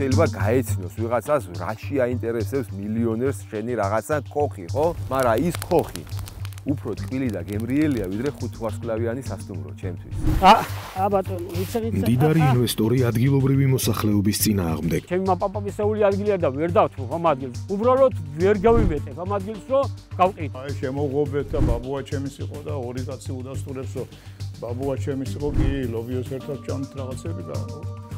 შეიძლება გაეცნოს ვიღაცას რაში აინტერესებს მილიონერს შენი რაღაცა ქოხი, ხო? მაგრამ ის ქოხი უფრო ტკბილი და გემრიელია ვიდრე 5 ვარსკვლავიანი სასტუმრო ჩემთვის. ბატონო, იცი. მდიდარი ინვესტორი ადგილობრივი მოსახლეობის წინააღმდეგ. ჩემი მაპაპისეული ადგილია და ვერ დავთვალ ამ ადგილს. უბრალოდ ვერ გავიმეტებ ამ ადგილს, რომ გავყიდო. აი შემოღობეთ და ბაბუა ჩემის იყო და ორი კაცი udასტურებს, რომ ბაბუა ჩემის იყო, კი, ლობიოს ერთად ჭამთ რაღაცები და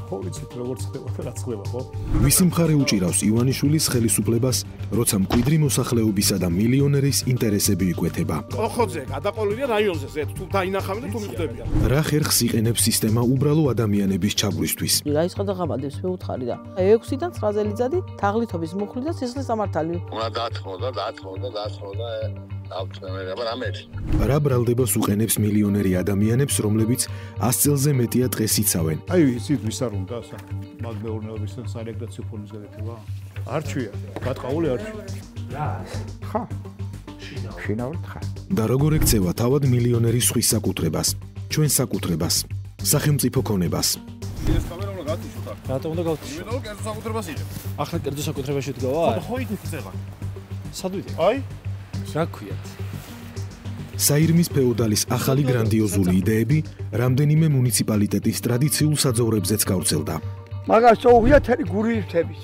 ხო ვიცით როგორ ხდება და რაც ხდება, ხო? მისი მხარე უჭირავს ივანიშვილის ხელისუფლებას, როცა მკვიდრი მოსახლეობისა და მილიონერის ინტერესები იკვეთება. ოხოძე გადაყოლილია რაიონზე, ზედ თუ დაინახავენ და თუ მიხვდებიან. რა ხერხს იყენებს სისტემა უბრალო ადამიანების ჩაგვისთვის? რა ის ხადაღამადებს მეუთხარი და 6-დან 9 წელიწადი თაღლითობის მუხლი და სისხლის სამართალი. უნდა დაათხოვო და რა ბრალდებას უყენებს მილიონერი ადამიანებს, რომლებიც 100 წელზე მეტია დღეს იცავენ? აი იცით ვის არ უნდა ასა მაგმეურნეობის და სარეგულაციო ფონდის გადაჭრა? არჩვია, გატყაული არჩვია. რა? ხა. შინაური ხა. და როგორ ექცევა თავად მილიონერის ხვის საკუთრებას, ჩვენ საკუთრებას, სახელმწიფო ქონებას? ეს კამერა უნდა გათიშოთ აქ. რატომ უნდა გავთიშო? იმიტომ რომ კერძო საკუთრებას იღებ. ახლა კერძო საკუთრებაში ვდგავა? ხო იდით წება. სად ვიდე? აი რა ქვიათ? საირმის ფეოდალის ახალი გრანდიოზული იდეები რამდენიმე მუნიციპალიტეტის ტრადიციულ საძოვრებზეც გავრცელდა. მაგას წოუღია თერი გურიერთების.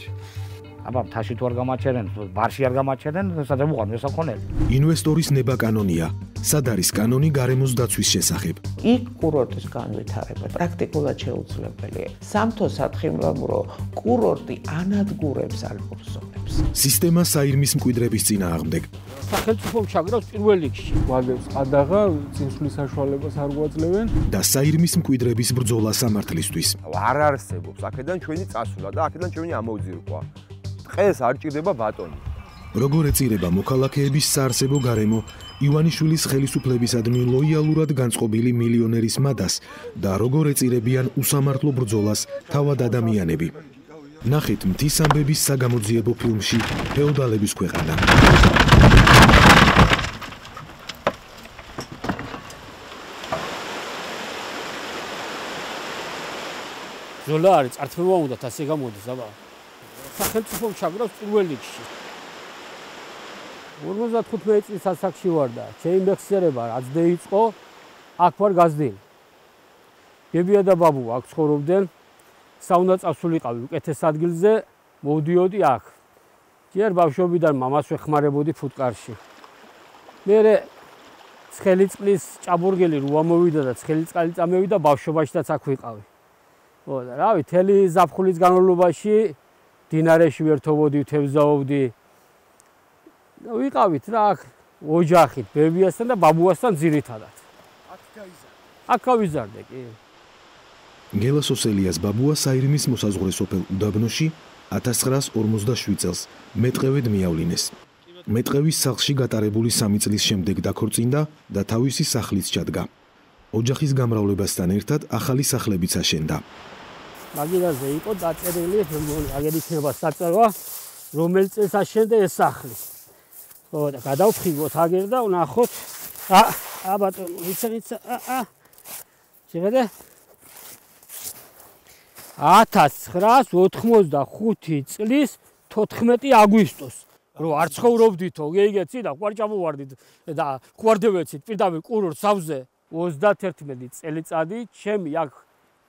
აბა მთაში თუ არ გამაჩერენ, ბარში არ გამაჩერენ, სადაც უყარ მესაქონელი. ინვესტორის ნება კანონია. სად არის კანონი გარემოს დაცვის შესახებ? იქ კურორტის განვითარება პრაქტიკულად შეუძლებელია. სამთო სათხილამურო კურორტი ანადგურებს ალპურ ზონებს. სისტემა საირმის მკვიდრების წინააღმდეგ. სახელმწიფომ ჩაგრავს პირველ რიგში. ვაგებს ყადაღა, წინსვლის საშუალებას არ გვაძლევენ და საირმის მკვიდრების ბრძოლა სამართლისთვის. არ არსებობს აქედან ჩვენი წასვლა და აქედან ჩვენი ამოძირკვა. დღეს არ ჭირდება ბატონი. როგორ ეწირება მოქალაქეების საარსებო გარემო ივანიშვილის ხელისუფლებისადმი ლოიალურად განწყობილი მილიონერის მადას და როგორ ეწირებიან უსამართლო ბრძოლას თავად ადამიანები. ნახეთ მთის ამბების საგამოძიებო ფილმში ფეოდალების ქვეყანა. ზოლა არის წარწმევა უნდა ასე გამოდის აბა. სახელმწიფომ ჩაგრავს პირველ რიგში. 55 წლის ასაკში ვარ და ჩემი მეხსიერება რაც დაიწყო აქ ვარ გაზრდილი. გებია და ბაბუ აქ ცხოვრობდნენ. საუნდა წასულიყავი უკეთეს ადგილზე, მოვდიოდი აქ. ჯერ ბავშვობიდან მამას ვეხმარებოდი ფუტკარში. მერე ცხელი წყლის ჭაბურგელი როა მოვიდა და ცხელი წყალი წამევიდა ბავშვობაშიც აქ ვიყავი. ხო და რავი, თელი ზაფხულის განმავლობაში დინარეში ვერთობოდი, თევზაობდი. ვიყავით რა აქ ოჯახით, ბებიასთან და ბაბუასთან ძირითადად. აქ გავიზარდე კი. გელას ოსელიას ბაბუა საირმის მოსაზღვრე სოფელ უდაბნოში 1947 წელს მეტყევედ მიავლინეს. მეტყევის სახლში გატარებული 3 წლის შემდეგ დაქორწინდა და თავისი სახლიც ჩადგა. ოჯახის გამრავლებასთან ერთად ახალი სახლებიც აშენდა. მაგილაზე იყო დაწერილი, აგერ იქნება საწერვა, რომელიც წელს აშენდა ეს სახლი. ხო და გადავფრიგოთ აგერ და ვნახოთ. ბატონო, იცი. შეხედე? 1985 წლის 14 აგვისტოს. რო არ ცხოვრობდითო, გეიგეცი და ყوار ჩამოვარდით და ყوارდევეცით პირდაპირ კურორტ სავზე 31 წელიწადი ჩემი აქ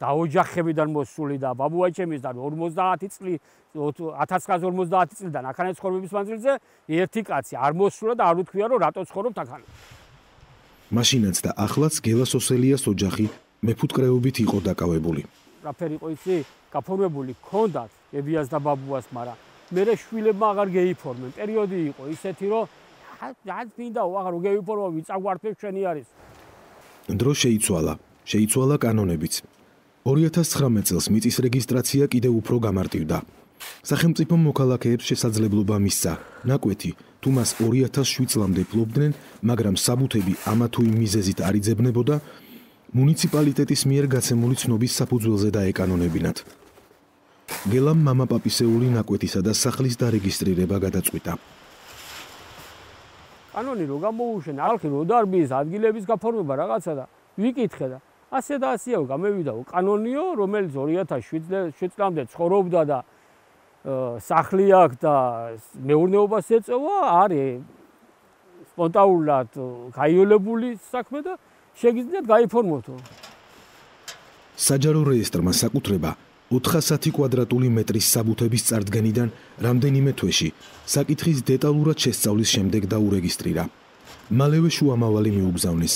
დაოჯახებიდან მოსული და ბაბუა ჩემის და 50 წლის 1950 წლიდან აქანე ცხოვრების მანძილზე ერთი კაცი არ მოსულა და არ უთქვია რომ რატო ცხოვრობთ აქანე. მაშინაც და ახლაც გელას ოსელიას ოჯახი მეფუტკრეობით იყო დაკავებული. რაფერი იყო იცი? გაფორმებული ჰქონდათ ებიას და ბაბუას, მაგრამ მერე შვილებმა აღარ გეიფორმენ. პერიოდი იყო ისეთი, რომ რაც მინდა აღარ გეიფორმო, ვიწაგვართებ ჩვენი არის. დრო შეიცვალა კანონებიც. 2019 წელს მიწის რეგისტრაცია კიდევ უფრო გამარტივდა. სახელმწიფო მოქალაქეებს შესაძლებლობა მისცა ნაკვეთი თუ მას 2007 წლამდე ფლობდნენ, მაგრამ საბუთები ამა თუ იმ მიზეზით არ იძებნებოდა, მუნიციპალიტეტის მიერ გაცემული ცნობის საფუძველზე დაეკანონებინათ. გელამ მამაპაპისეული ნაკვეთისა და სახლის დარეგისტრირება გადაწყვიტა. კანონი რო გამოუშენ, ხალხი რო დარბის ადგილების გაფორმება რაღაცა და ვიკითხე და ასე და ასეო გამევიდა კანონიო, რომელიც 2007 წლამდე ცხოვრობდა და სახლი აქვს და მეურნეობას ეწევა, არის სპონტანურად გაიოლებული საქმე და შეგიძლიათ გაიფორმოთო. საჯარო რეესტრმა საკუთრება 410 კვადრატული მეტრის საბუთების წარდგენიდან რამდენიმე თვეში საკითხის დეტალურად შესწავლის შემდეგ დაურეგისტრირა. მალევე შუამავალი მიუგზავნეს.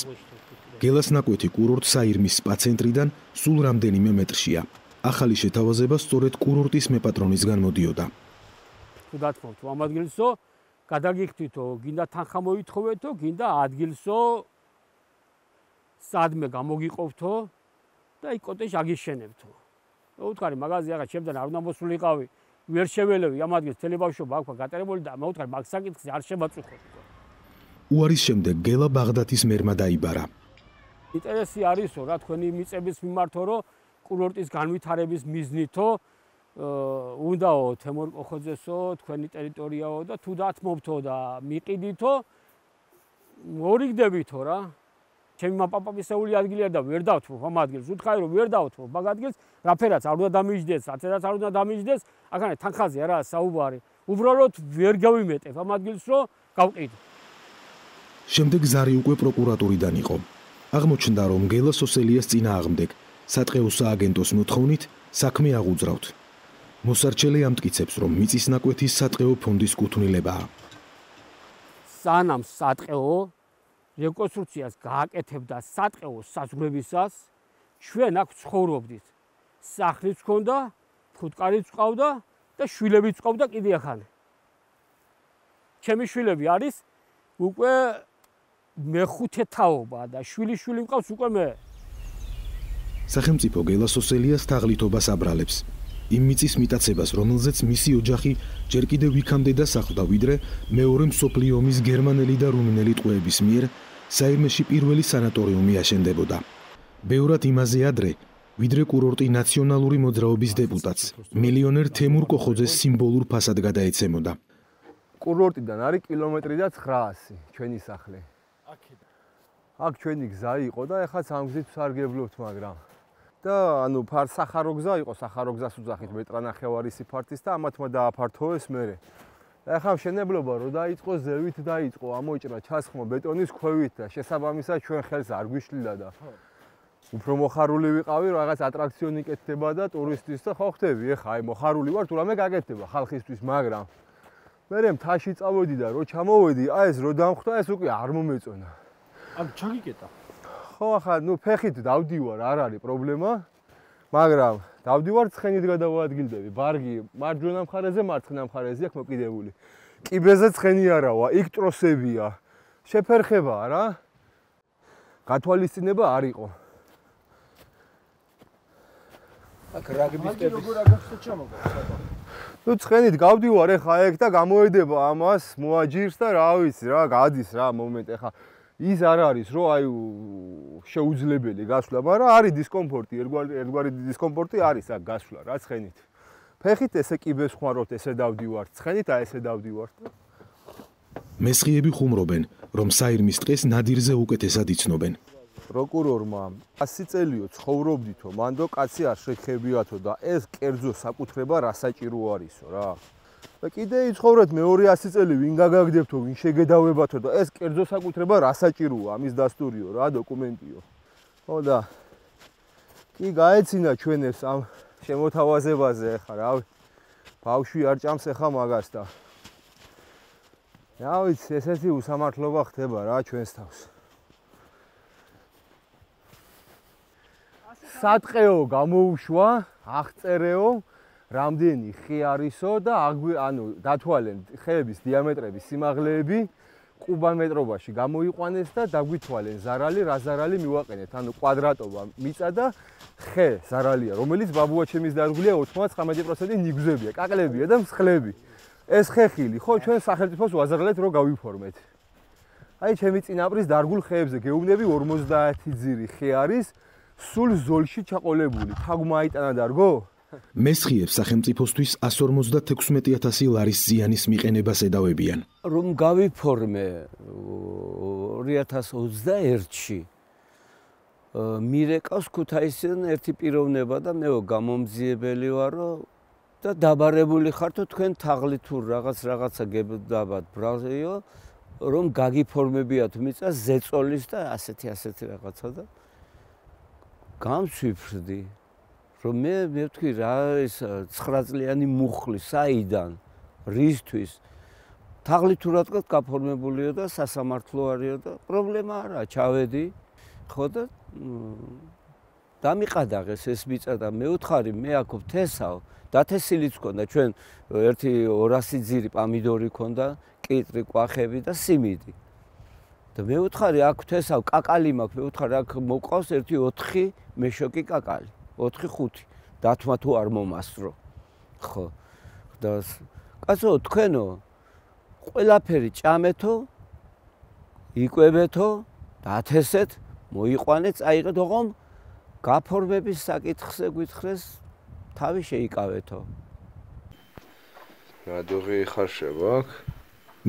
გელას ნაკვეთი კურორტ საირმის სპა ცენტრიდან სულ რამდენიმე მეტრშია. ახალი შეთავაზება სწორედ კურორტის მეპატრონისგან მოდიოდა. თუ დათმობთ ამ ადგილსო, გადაგიხდითო, გინდა თანხა მოითხოვეთო, გინდა ადგილსო სადმე გამოგიყოფთო და იქ კოტეჯი აგიშენებთო. მეუთხარი მაღაზია ახლა ჩემთან არ უნდა მოსულიყავი, ვერ შეველევი ამ ადგილს მთელი ბავშვობა აქვს გატარებული და მეუთხარი მაგ საკითხზე არ შემაწუხოთ. უარის შემდეგ გელა ბაღდათის მერმა დაიბარა. ინტერესი არისო რა თქვენი მიწების მიმართო რომ კურორტის განვითარების მიზნითო უნდაო თემურ კოხოძესო თქვენი ტერიტორიაო და თუ დათმობთო და მიყიდითო მორიგდებითო რა. ჩემი მაპაპისეული ადგილია და ვერ დავთმობ ამ ადგილს. უთხარი რომ ვერ დავთმობ მაგ ადგილს, რაფერაც არ უნდა დამიჯდეს, რაცაც არ უნდა დამიჯდეს, აქანე თანხაზე არა საუბარი. უბრალოდ ვერ გავიმეტებ ამ ადგილს რომ გავყიდო. შემდეგ ზარი უკვე პროკურატურიდან იყო. აღმოჩნდა რომ გელა სოსელიას წინააღმდეგ სატყეო სააგენტოს მოთხოვნით საქმე აღუძრავთ. მოსარჩელი ამტკიცებს რომ მიწის ნაკვეთის სატყეო ფონდის კუთვნილებაა. სანამ სატყეო რეკონსტრუქციას გააკეთებდა სატყეო საზღვრებისას, ჩვენ აქ ცხოვრობდით. სახლიც ჰქონდა, ფუტკარიც ჰყავდა და შვილებიც ჰყავდა კიდე ახალე. ჩემი შვილები არის უკვე მეხუთე თაობა და შვილი მყავს უკვე მე. სახელმწიფო გელა სოსელიას თაღლითობას აბრალებს. იმ მიწის მიტაცებას, რომელზეც მისი ოჯახი ჯერ კიდევ იქამდე დასახლდა, ვიდრე მეორე მსოფლიო ომის გერმანელი და რუმინელი ტყვეების მიერ საირმეში პირველი სანატორიუმი აშენდებოდა. ბევრად იმაზე ადრე, ვიდრე კურორტი ნაციონალური მოძრაობის დეპუტატს, მილიონერ თემურ კოხოძეს სიმბოლურ ფასად გადაეცემოდა. კურორტიდან არის კილომეტრი და 900 ჩვენი სახლი. აქ ჩვენი გზა იყო და ეხლა ამ გზით ვსარგებლობთ, მაგრამ და ანუ სახარო გზა იყო, სახარო გზას უძახით მეტრანახევარი სიფართის და ამათმა დააფართოვეს მერე. ეხლა მშენებლობა რო დაიწყო, ზევით დაიწყო, ამოიჭრა ჩასხმა ბეტონის ქვევით და შესაბამისად ჩვენ ხელს არ გვიშლიდა და უფრო მოხარული ვიყავი, რომ რაღაც ატრაქციონი კეთდება და ტურისტის და ხო ხტები, ეხლა აი მოხარული ვარ, თუ რამე გაკეთდება ხალხისთვის, მაგრამ მერე მთაში წავედი და რო ჩამოვედი, აი ეს რო დამხვდა, ეს უკვე არ მომეწონა. აქ ჩაგიკეტა. ხო, ახლა ნუ ფეხით დავდივარ, არ არის პრობლემა, მაგრამ დავდივარ ცხენით გადავაადგილდები. ბარგი მარჯვენა მხარეზე, მარცხენა მხარეზე აქვს მოკიდებული. კიბეზე ცხენი არავა, იქ ტროსებია. შეფერხებაა რა. გათვალისწინება არ იყო. აქ რაგბისტები როგორ აგახსნა ჩამოგა? ნუ ცხენით გავდივარ ეხა ეგ და გამოედება ამას, მოაჯირს და რა ვიცი რა, გადის რა მომენტ ეხა ის არ არის რომ აი შეუძლებელი გასვლა, მაგრამ არის დისკომფორტი, ერთგვარი დისკომფორტი არის აქ გასვლა რა ცხენით. ფეხით ესე კიბეს ხმარობთ, ესე დავდივართ, ცხენით აი ესე დავდივართ. მესხიები ხუმრობენ, რომ საირმის ტყეს ნადირზე უკეთესად იცნობენ. პროკურორმა 100 წელიო ცხოვრობდითო, მანდო კაცი არ შეგხებიათო და ეს კერძო საკუთრება რა საჭირო არისო რა. და კიდე იცხოვრეთ მეორე 100 წელი ვინ გაგაგდებთო, ვინ შეგედავებათო და ეს კერძო საკუთრება რა საჭიროა, ამის დასტურიო რა, დოკუმენტიო. ხო და კი გაეცინა ჩვენებს ამ შემოთავაზებაზე ახლა რავი. ბავშვი არ ჭამს ახლა მაგას და რა ვიცი, ესეთი უსამართლობა ხდება რა ჩვენს თავს. სატყეო გამოუშვა, აღწერეო, რამდენი ხე არისო და ანუ დათვალენ ხეების დიამეტრების სიმაღლეები კუბან მეტრობაში გამოიყვანეს და დაგვითვალენ ზარალი, რა ზარალი მივაყენეთ, ანუ კვადრატობა მიწა და ხე ზარალია, რომელიც ბაბუაჩემის დარგულია 99% ნიგზებია, კაკლებია და მსხლები. ეს ხეხილი, ხო, ჩვენ სახელმწიფოს ვაზრალეთ რომ გავიფორმეთ. აი ჩემი წინაპრის დარგულ ხეებზე გეუბნები 50 ძირი ხე არის. სულ ზოლში ჩაყოლებული, თაგვმა აიტანა დარგო? მესხიებს სახელმწიფოსთვის 156,000 ლარის ზიანის მიყენებას ედავებიან. რომ გავიფორმე 2021-ში მირეკავს ქუთაისიდან ერთი პიროვნება და მე გამომძიებელი ვარო და დაბარებული ხართო თქვენ თაღლით თუ რაღაცა გებდაბათ ბრალიო რომ გაგიფორმებიათ მიწა ზეწოლის და ასეთი რაღაცა და გამცვიფრდი რომ მე ვთქვი რა ეს 9 წლიანი მუხლი საიდან რისთვის თაღლით თუ რადგან გაფორმებულიო და სასამართლო არისო და პრობლემა არა ჩავედი ხო და დამიყადაღეს ეს მიწა და მე ვთხარი მე აქ ვთესავ დათესილიც ქონდა ჩვენ ერთი 200 ძირი პამიდორი ქონდა კიტრი კვახები და სიმინდი და მე ვთხარი აქ ვთესავ კაკალი მაქვს მე ვთხარი აქ მოყავს ერთი 4 მეშოკი კაკალი 4-5 დათმა თუ არ მომასწრო ხო და კაცო თქვენო ყველაფერი ჭამეთო იკვებეთო დათესეთ მოიყვანეთ წაიღეთ ოღონ გაფორმების საკითხზე გითხრეს თავი შეიკავეთო რადოღი ხარშება აქ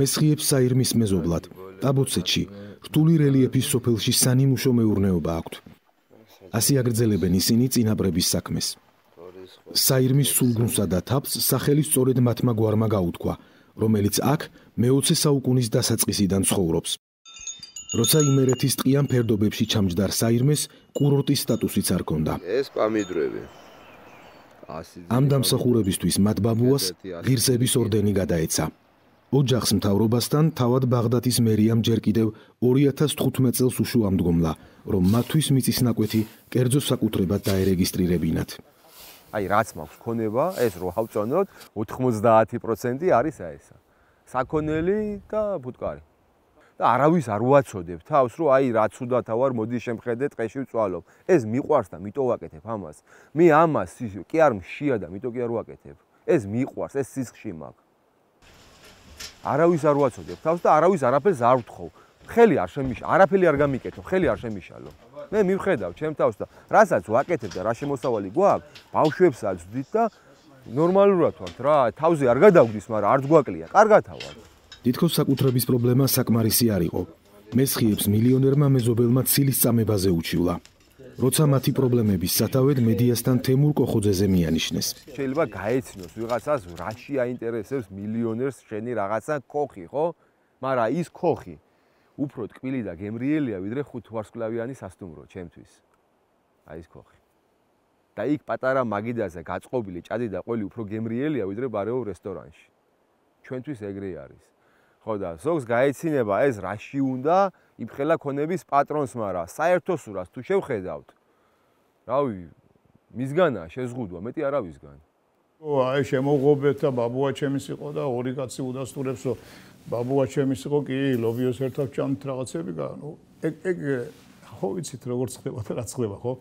მესხიებს საირმის მეზობლად ტაბოცეთში რთული რელიეფის სოფელში სანიმუშო მეურნეობა აქვთ ასე აგრძელებენ ისინი წინაპრების საქმეს საირმის სულგუნსა და თაფლს სახელი სწორედ მათმა გვარმა გაუთქვა რომელიც აქ მე-20 საუკუნის დასაწყისიდან ცხოვრობს როცა იმერეთის ტყიან ფერდობებში ჩამჯდარ საირმეს კურორტის სტატუსიც არ ჰქონდა ეს პამიდრები ამ დამსახურებისთვის მათ ბაბუას ღირსების ორდენი გადაეცა ოჯახს მთავრობასთან თავად ბაღდათის მერიამ ჯერ კიდევ 2015 წელს უშუამდგომლა რომ მათთვის მიწის ნაკვეთი კერძო საკუთრებად დაერეგისტრირებინათ აი რაც მაქვს ქონება ეს რო ავწონოთ 90% არის ესა საქონელი და ფუტკარი და არავის არ უაცოდებ თავს რომ აი რაც უდათა ვარ მოდი შემხედე ტყეში ვწვალობ ეს მიყვარს და მიტო ვაკეთებ ამას მე ამას კი არ მშია და მიტო კი არ ვაკეთებ ეს მიყვარს ეს სისხლში მაქვს არავის არ უაცოდებ თავს და არავის არაფერს არ ვთხოვ ხელი არ შემიშალო არაფერი არ გამიკეთო ხელი არ შემიშალო მე მივხედავ ჩემ თავს და რასაც ვაკეთებ და რა შემოსავალი გვაქვს ბავშვებსაც ვდით და ნორმალურად ვართ რა თავზე არ გადავგდის მაგრამ არც გვაკლია კარგათა ვარ თითქოს საკუთრების პრობლემა საკმარისი არ იყო მესხიებს მილიონერმა მეზობელმა ცილის წამებაზე უჩივლა როცა მათი პრობლემების სათავედ მედიასთან თემურ კოხოძეზე მიანიშნეს შეიძლება გაეცნოს ვიღაცას რაში აინტერესებს მილიონერს შენი რაღაცა ქოხი ხო მაგრამ ის ქოხი უფრო ტკბილი და გემრიელია ვიდრე 5 ვარსკვლავიანი სასტუმრო ჩემთვის აი ეს ქოხი და იქ პატარა მაგიდაზე გაწყობილი ჭადი და ყველი უფრო გემრიელია ვიდრე ბარეო რესტორანში ჩვენთვის ეგრე არის ხო და ზოგს გაეცინება ეს რაში უნდა იფხელა ქონების პატრონს მაგრამ საერთო სურას თუ შევხედავთ რავი მისგანა შეზღუდვა მეტი არავისგან აი შემოღობეთ და ბაბუა ჩემის იყო და ორი კაცი udasturებს რომ ბაბუა ჩემის იყო კი ლობიოს ერთად ჭამთ რაღაცები ნუ ეგ ხო ვიცით როგორ ხდება და რა ხდება ხო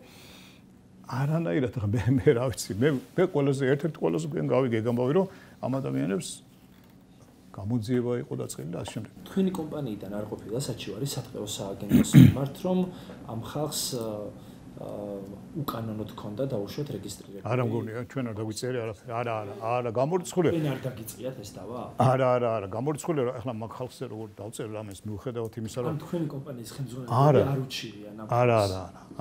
არანაირად მე რა ვიცი მე ყველაზე ერთ-ერთი ყველაზე გვიან გავიგეგამავი რომ ამ ადამიანებს გამოძიება იყო დაწყილი და ასე შემდეგ. თქვენი კომპანიიდან არ ყოფილა საჩივარი სატყეო სააგენტოს მიმართ, რომ ამ ხალხს უკანონოდ ქონდა დაუშვათ რეგისტრირება. არა მგონია, ჩვენ არ დაგვიწერე არაფერი. არა, გამორიცხული. თქვენ არ დაგიწიათ ეს დავა? არა, გამორიცხული, ახლა მაგ ხალხზე როგორ დავწერე ამას მიუხედავად იმისა, რომ თქვენი კომპანიის ხელმძღვანელი არ უჩივიან ამ ხალხს.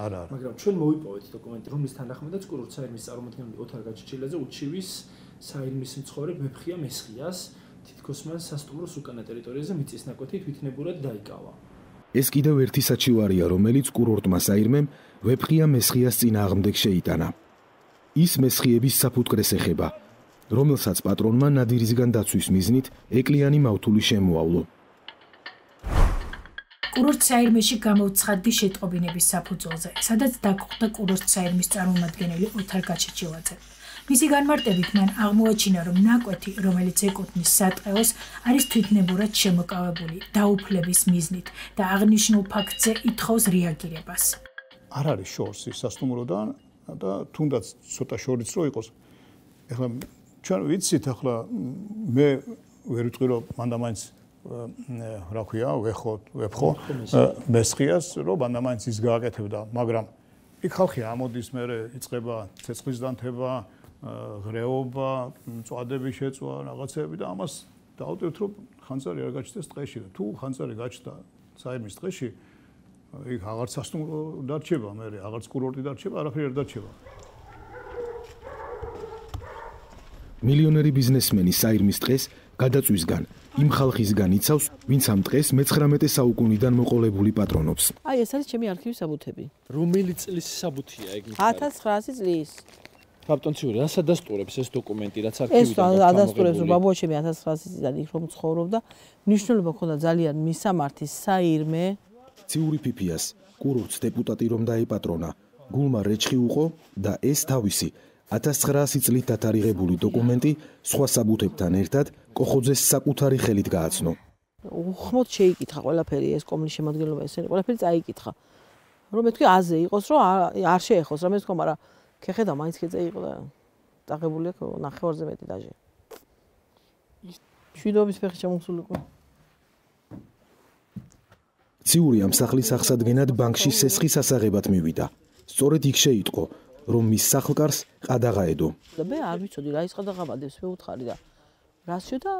არა. მაგრამ ჩვენ მოვიპოვეთ დოკუმენტი, რომლის თანახმადაც კურორტ საირმის წარმომადგენელი ოთარ გაჩიჩილაძე უჩივის საირმის მცხოვრე ვეფხია მესხიას თითქოს მან სასტუმროს უკანა ტერიტორიაზე მიწის ნაკვეთი თვითნებურად დაიკავა. ეს კიდევ ერთი საჩივარია, რომელიც კურორტმა საირმემ ვეფხია მესხიას წინააღმდეგ შეიტანა. ის მესხიების საფუტკრეს ეხება, რომელსაც პატრონმა ნადირისგან დაცვის მიზნით ეკლიანი მავთული შემოავლო. კურორტ საირმეში გამოცხადდი შეტყობინების საფუძველზე, სადაც დაგხვდა კურორტ საირმის წარმომადგენელი ოთარ გაჩიჩილაძე. მისი განმარტებით მან აღმოაჩინა, რომ ნაკვეთი, რომელიც ეკუთვნის სატყეოს, არის თვითნებურად შემოკავებული დაუფლების მიზნით და აღნიშნულ ფაქტზე ითხოვს რეაგირებას. არ არის შორსი სასტუმროდან და თუნდაც ცოტა შორიც რო იყოს. ეხლა ჩვენ ვიცით, ახლა მე ვერ ვიტყვი რომ მანდამაინც რა ქვია, ვეფხო მესხიას რომ მანდამაინც ის გააკეთებდა, მაგრამ იქ ხალხი ამოდის მერე იწყება ცეცხლის დანთება ღრეობა, მწვადები შეწვა, რაღაცები და ამას დავტევთ, რომ ხანძარი არ გაჩნდეს ტყეში. თუ ხანძარი გაჩნდა საირმის ტყეში, იქ აღარც სასტუმრო დარჩება, მე აღარც კურორტი დარჩება, არაფერი არ დარჩება. მილიონერი ბიზნესმენი საირმის დღეს გადაწვისგან იმ ხალხისგან იცავს, ვინც ამ დღეს მე-19 საუკუნიდან მოყოლებული პატრონობს. აი, ეს არის ჩემი არქივის საბუთები. რომელი წლის საბუთია ეგ? 1900 წლის. ბატონ ციური, რას ადასტურებს ეს დოკუმენტი, რაც ეს არქივიდან ადასტურებს, რომ ბაბუა ჩემი 1900 წლიდან იქ რომ ცხოვრობდა, მნიშვნელობა ჰქონდა ძალიან მისამართის საირმე. ციური ფიფიას კურორტს დეპუტატი რომ დაეპატრონა, გულმა რეჩხი უყო და ეს თავისი 1900 წლით დათარიღებული დოკუმენტი სხვა საბუთებთან ერთად კოხოძეს საკუთარი ხელით გააცნო. უხმოდ შეიკითხა ყველაფერი ეს კომუნის შემადგენლობა ესენი ყველაფერი წაიკითხა. რომ მე თქვი აზე იყოს, რომ არ შეეხოს, რა მე თქვა, მაგრამ ქეხედა მაინც ქეწე იყო და დაღებული აქვს ნახევარზე მეტი დაჟე. შვიდობის ფეხი შემოსულიყო. ციური ამ სახლის აღსადგენად ბანკში სესხის ასაღებად მივიდა. სწორედ იქ შეიტყო, რომ მის სახლკარს ყადაღაედო. და მე არ ვიცოდი რა ის ყადაღავადებს, მე უთხარი და რა შედა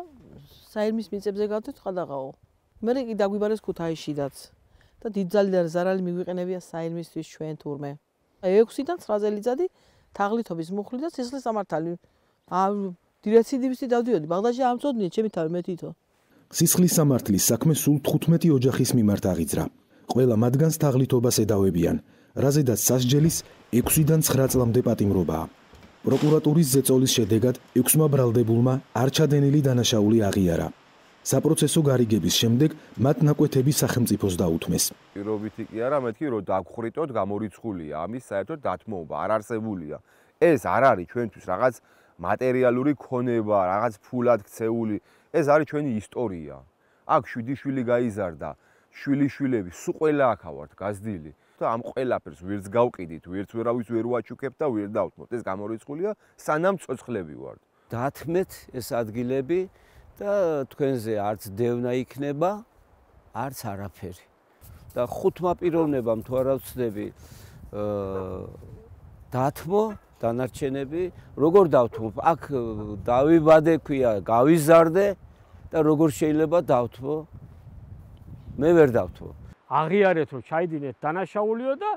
საირმის მიწებზე გავდეთ ყადაღაო. მე კი დაგვიბარეს ქუთაისშიდაც და დიდძალი ზარალი მიგვიყენებია საირმისთვის ჩვენ თურმე. 6-დან 9 წელიწადი თაღლითობის მუხლი და სისხლის სამართალი. დირეციდივისტი დავდიოდი, ბაღდადში ამწოდნიე ჩემი თავი მე თვითონ. სისხლის სამართლის საქმე სულ 15 ოჯახის მიმართ აღიძრა. ყველა მათგანს თაღლითობას ედავებიან, რაზედაც სასჯელის 6-დან 9 წლამდე პატიმრობაა. პროკურატურის ზეწოლის შედეგად 6-მა ბრალდებულმა არ ჩადენილი დანაშაული აღიარა. საპროცესო გარიგების შემდეგ მათ ნაკვეთები სახელმწიფოს დაუთმეს. პირობითი კი არა, მეთქი რომ დაგხრიტოთ გამორიცხულია, ამის საერთოდ დათმობა არ არსებულია. ეს არ არის ჩვენთვის რაღაც მატერიალური ქონება, რაღაც ფულად ქცეული. ეს არის ჩვენი ისტორია. აქ 7 შვილი გაიზარდა, შვილიშვილები, სულ ყველა აქ ვართ გაზრდილი. და ამ ყველაფერს ვერც გავყიდით, ვერც ვერავის ვერ ვაჩუქებთ და ვერ დავთმოთ. ეს გამორიცხულია, სანამ ცოცხლები ვართ. დათმეთ ეს ადგილები და თქვენზე არც დევნა იქნება, არც არაფერი. და ხუთმა პიროვნებამ თუ არა ვცდები დათმო დანარჩენები, როგორ დავთმო? აქ დავიბადე ქვია, გავიზარდე და როგორ შეიძლება დავთმო? მე ვერ დავთმო. აღიარეთ რომ ჩაიდინეთ დანაშაულიო და